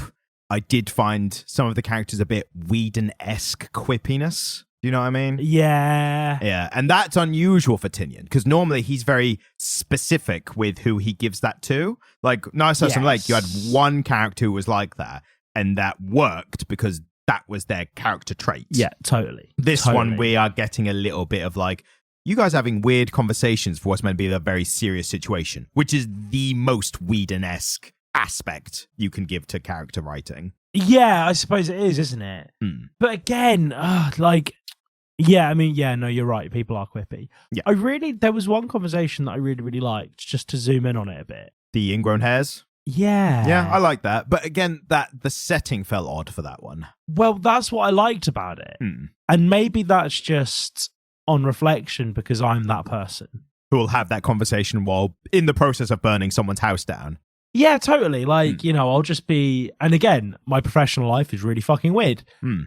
I did find some of the characters a bit Whedon-esque quippiness. Do you know what I mean? Yeah. Yeah. And that's unusual for Tynion because normally he's very specific with who he gives that to. Like Nice House and Lake, you had one character who was like that. And that worked because that was their character trait. Yeah, totally. This one, we are getting a little bit of like, you guys having weird conversations for what's meant to be a very serious situation, which is the most Whedon-esque aspect you can give to character writing. Yeah, I suppose it is, isn't it? But again, you're right. People are quippy. Yeah. There was one conversation that I really, really liked, just to zoom in on it a bit. The ingrown hairs? Yeah. Yeah, I like that. But again, the setting felt odd for that one. Well, that's what I liked about it. And maybe that's just on reflection because I'm that person. Who will have that conversation while in the process of burning someone's house down. Yeah, totally. Like, I'll just be, and again, my professional life is really fucking weird.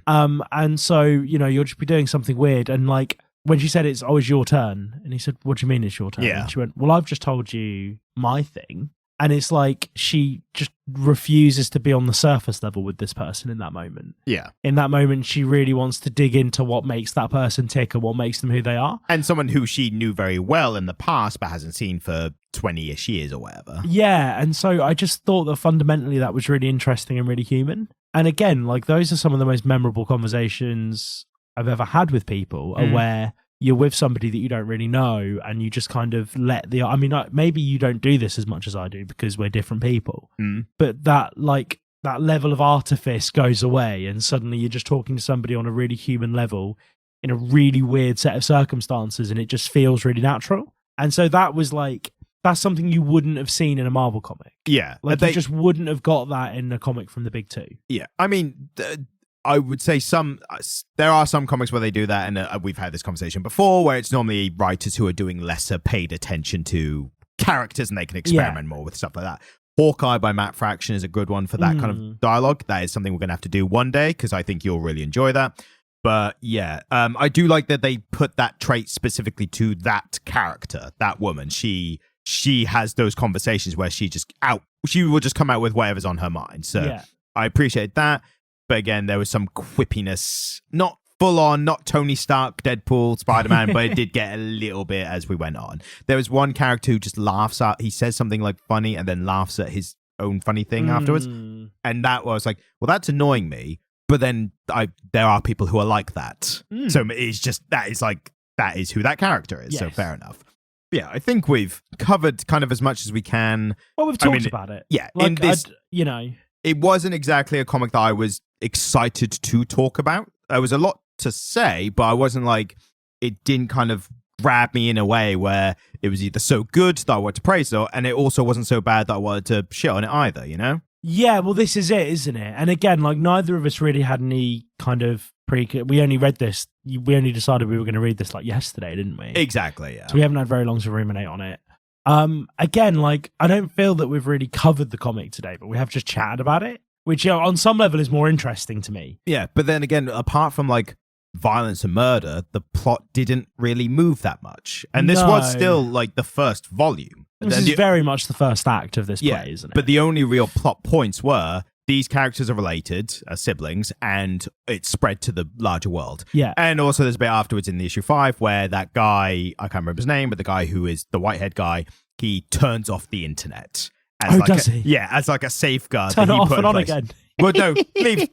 And so, you'll just be doing something weird. And like, when she said it's your turn, and he said, what do you mean it's your turn? Yeah. And she went, well, I've just told you my thing. And it's like, she just refuses to be on the surface level with this person in that moment. Yeah. In that moment, she really wants to dig into what makes that person tick and what makes them who they are. And someone who she knew very well in the past, but hasn't seen for 20-ish years or whatever. Yeah. And so I just thought that fundamentally that was really interesting and really human. And again, like, those are some of the most memorable conversations I've ever had with people, where you're with somebody that you don't really know, and you just kind of maybe you don't do this as much as I do because we're different people, but that level of artifice goes away, and suddenly you're just talking to somebody on a really human level in a really weird set of circumstances, and it just feels really natural. And so that's something you wouldn't have seen in a Marvel comic. Yeah. Like, you just wouldn't have got that in a comic from the big two. Yeah. I mean, I would say there are some comics where they do that, and we've had this conversation before, where it's normally writers who are doing lesser paid attention to characters, and they can experiment more with stuff like that. Hawkeye by Matt Fraction is a good one for that kind of dialogue. That is something we're going to have to do one day, because I think you'll really enjoy that. But yeah, I do like that they put that trait specifically to that character, that woman. She has those conversations where she will just come out with whatever's on her mind. So I appreciate that. But again, there was some quippiness, not full on, not Tony Stark, Deadpool, Spider-Man, but it did get a little bit as we went on. There was one character who just he says something like funny and then laughs at his own funny thing afterwards. And that was like, well, that's annoying me. But then there are people who are like that. So it's just, that is who that character is. Yes. So fair enough. Yeah, I think we've covered kind of as much as we can. Well, we've talked about it. Yeah. Like, in this, it wasn't exactly a comic that I was excited to talk about. There was a lot to say, but I wasn't like, it didn't kind of grab me in a way where it was either so good that I wanted to praise it, and it also wasn't so bad that I wanted to shit on it either, Yeah, well, this is it, isn't it? And again, like, neither of us really had any kind of we only read this, we only decided we were going to read this like yesterday, didn't we? Exactly, yeah. So we haven't had very long to ruminate on it. Again, like, I don't feel that we've really covered the comic today, but we have just chatted about it, which on some level is more interesting to me. Yeah, but then again, apart from like violence and murder, the plot didn't really move that much. And this was still like the first volume. This is very much the first act of this play, isn't it? But the only real plot points were these characters are related, as siblings, and it's spread to the larger world. Yeah. And also there's a bit afterwards in the issue 5 where that guy, I can't remember his name, but the guy who is the whitehead guy, he turns off the internet. Does he? Yeah, as like a safeguard. Turn that it he off put and in on place. again. Well, no,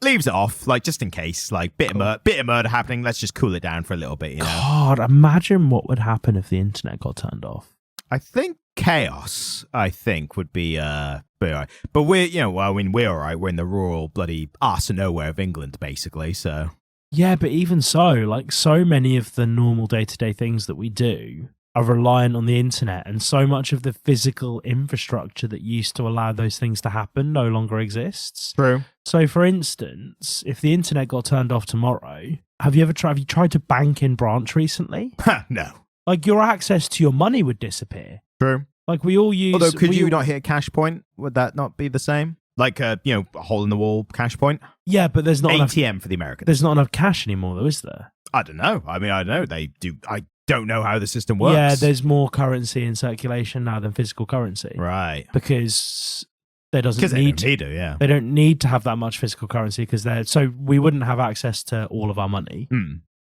leaves it off, like, just in case, like, bit of murder happening. Let's just cool it down for a little bit, God, imagine what would happen if the internet got turned off. I think chaos, would be all right. But we're all right. We're in the rural bloody arse of nowhere of England, basically. So yeah, but even so, like, so many of the normal day-to-day things that we do are reliant on the internet, and so much of the physical infrastructure that used to allow those things to happen no longer exists. True. So, for instance, if the internet got turned off tomorrow, have you tried to bank in branch recently? No. Like, your access to your money would disappear. True. Like, we all use... Although, could you not hit a cash point? Would that not be the same? Like a hole-in-the-wall cash point? Yeah, but there's not ATM for the Americans. There's not enough cash anymore, though, is there? I don't know. I don't know. They do... I don't know how the system works. Yeah, there's more currency in circulation now than physical currency. Right. Because they don't need to have that much physical currency, so we wouldn't have access to all of our money.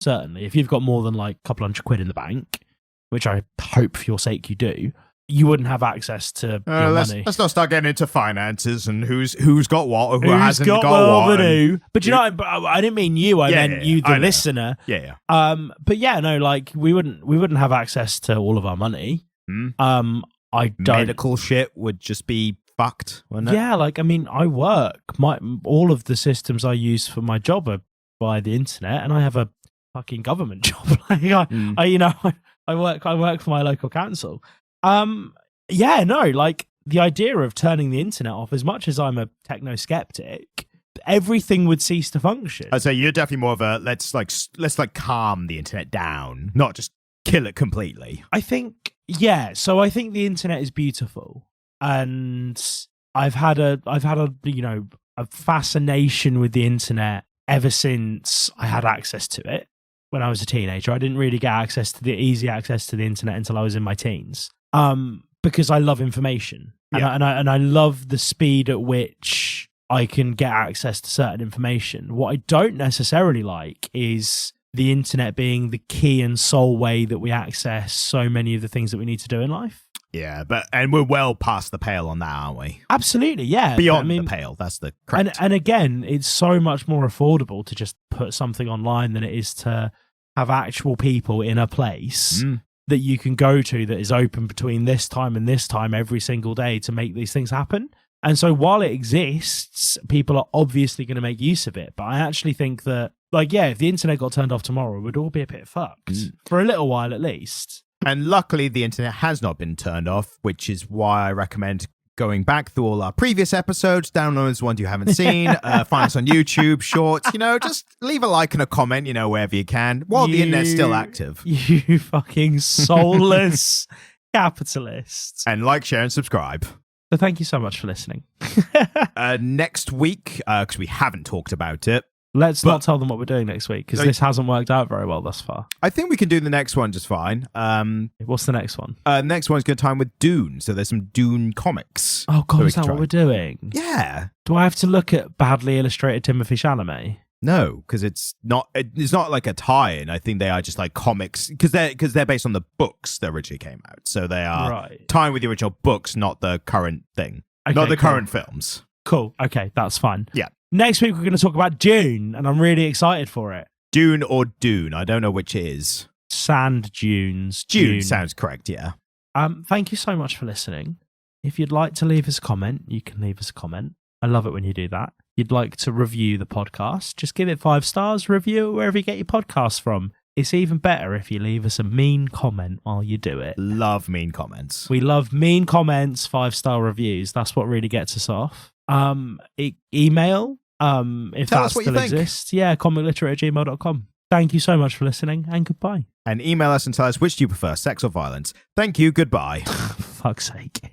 Certainly. If you've got more than like a couple $100 in the bank, which I hope for your sake you do, you wouldn't have access to your money. Let's not start getting into finances and who's got what or who hasn't got what. But I didn't mean you. I meant you, the listener. Yeah. But yeah, no, like we wouldn't have access to all of our money. Medical shit would just be fucked, wouldn't it? Yeah, like, I mean, I work. All of the systems I use for my job are by the internet, and I have a fucking government job. I work for my local council. Yeah, no, like, the idea of turning the internet off, as much as I'm a techno-skeptic, everything would cease to function. I'd say you're definitely more of a let's calm the internet down, not just kill it completely. I think the internet is beautiful, and I've had a a fascination with the internet ever since I had access to it when I was a teenager. I didn't really get easy access to the internet until I was in my teens. Because I love information, and I love the speed at which I can get access to certain information. What I don't necessarily like is the internet being the key and sole way that we access so many of the things that we need to do in life. Yeah, and we're well past the pale on that, aren't we? Absolutely, yeah. Beyond the pale, that's the correct. And again, it's so much more affordable to just put something online than it is to have actual people in a place that you can go to that is open between this time and this time every single day to make these things happen. And so while it exists, people are obviously going to make use of it. But I actually think that, if the internet got turned off tomorrow, we'd all be a bit fucked for a little while at least. And luckily, the internet has not been turned off, which is why I recommend going back through all our previous episodes, download ones you haven't seen, find us on YouTube, Shorts, just leave a like and a comment, wherever you can, while the internet's still active. You fucking soulless capitalists. And like, share, and subscribe. So thank you so much for listening. Next week, because we haven't talked about it. Let's not tell them what we're doing next week, because this hasn't worked out very well thus far. I think we can do the next one just fine. What's the next one? Next one's good time with Dune. So there's some Dune comics. Oh, God, is that what we're doing? Yeah. Do I have to look at badly illustrated Timothée Chalamet? No, because it's not like a tie-in. I think they are just like comics, because they're based on the books that originally came out. So they are tying with the original books, not the current thing. Okay, not the current films. Cool. Okay, that's fine. Yeah. Next week, we're going to talk about Dune, and I'm really excited for it. Dune or Dune? I don't know which it is. Sand dunes. Dune sounds correct, yeah. Thank you so much for listening. If you'd like to leave us a comment, you can leave us a comment. I love it when you do that. You'd like to review the podcast, just give it 5 stars, review it wherever you get your podcasts from. It's even better if you leave us a mean comment while you do it. Love mean comments. We love mean comments, 5-star reviews. That's what really gets us off. Email, if that still exists. Yeah, comicliterate@gmail.com. Thank you so much for listening, and goodbye. And email us and tell us which do you prefer, sex or violence. Thank you, goodbye. For fuck's sake.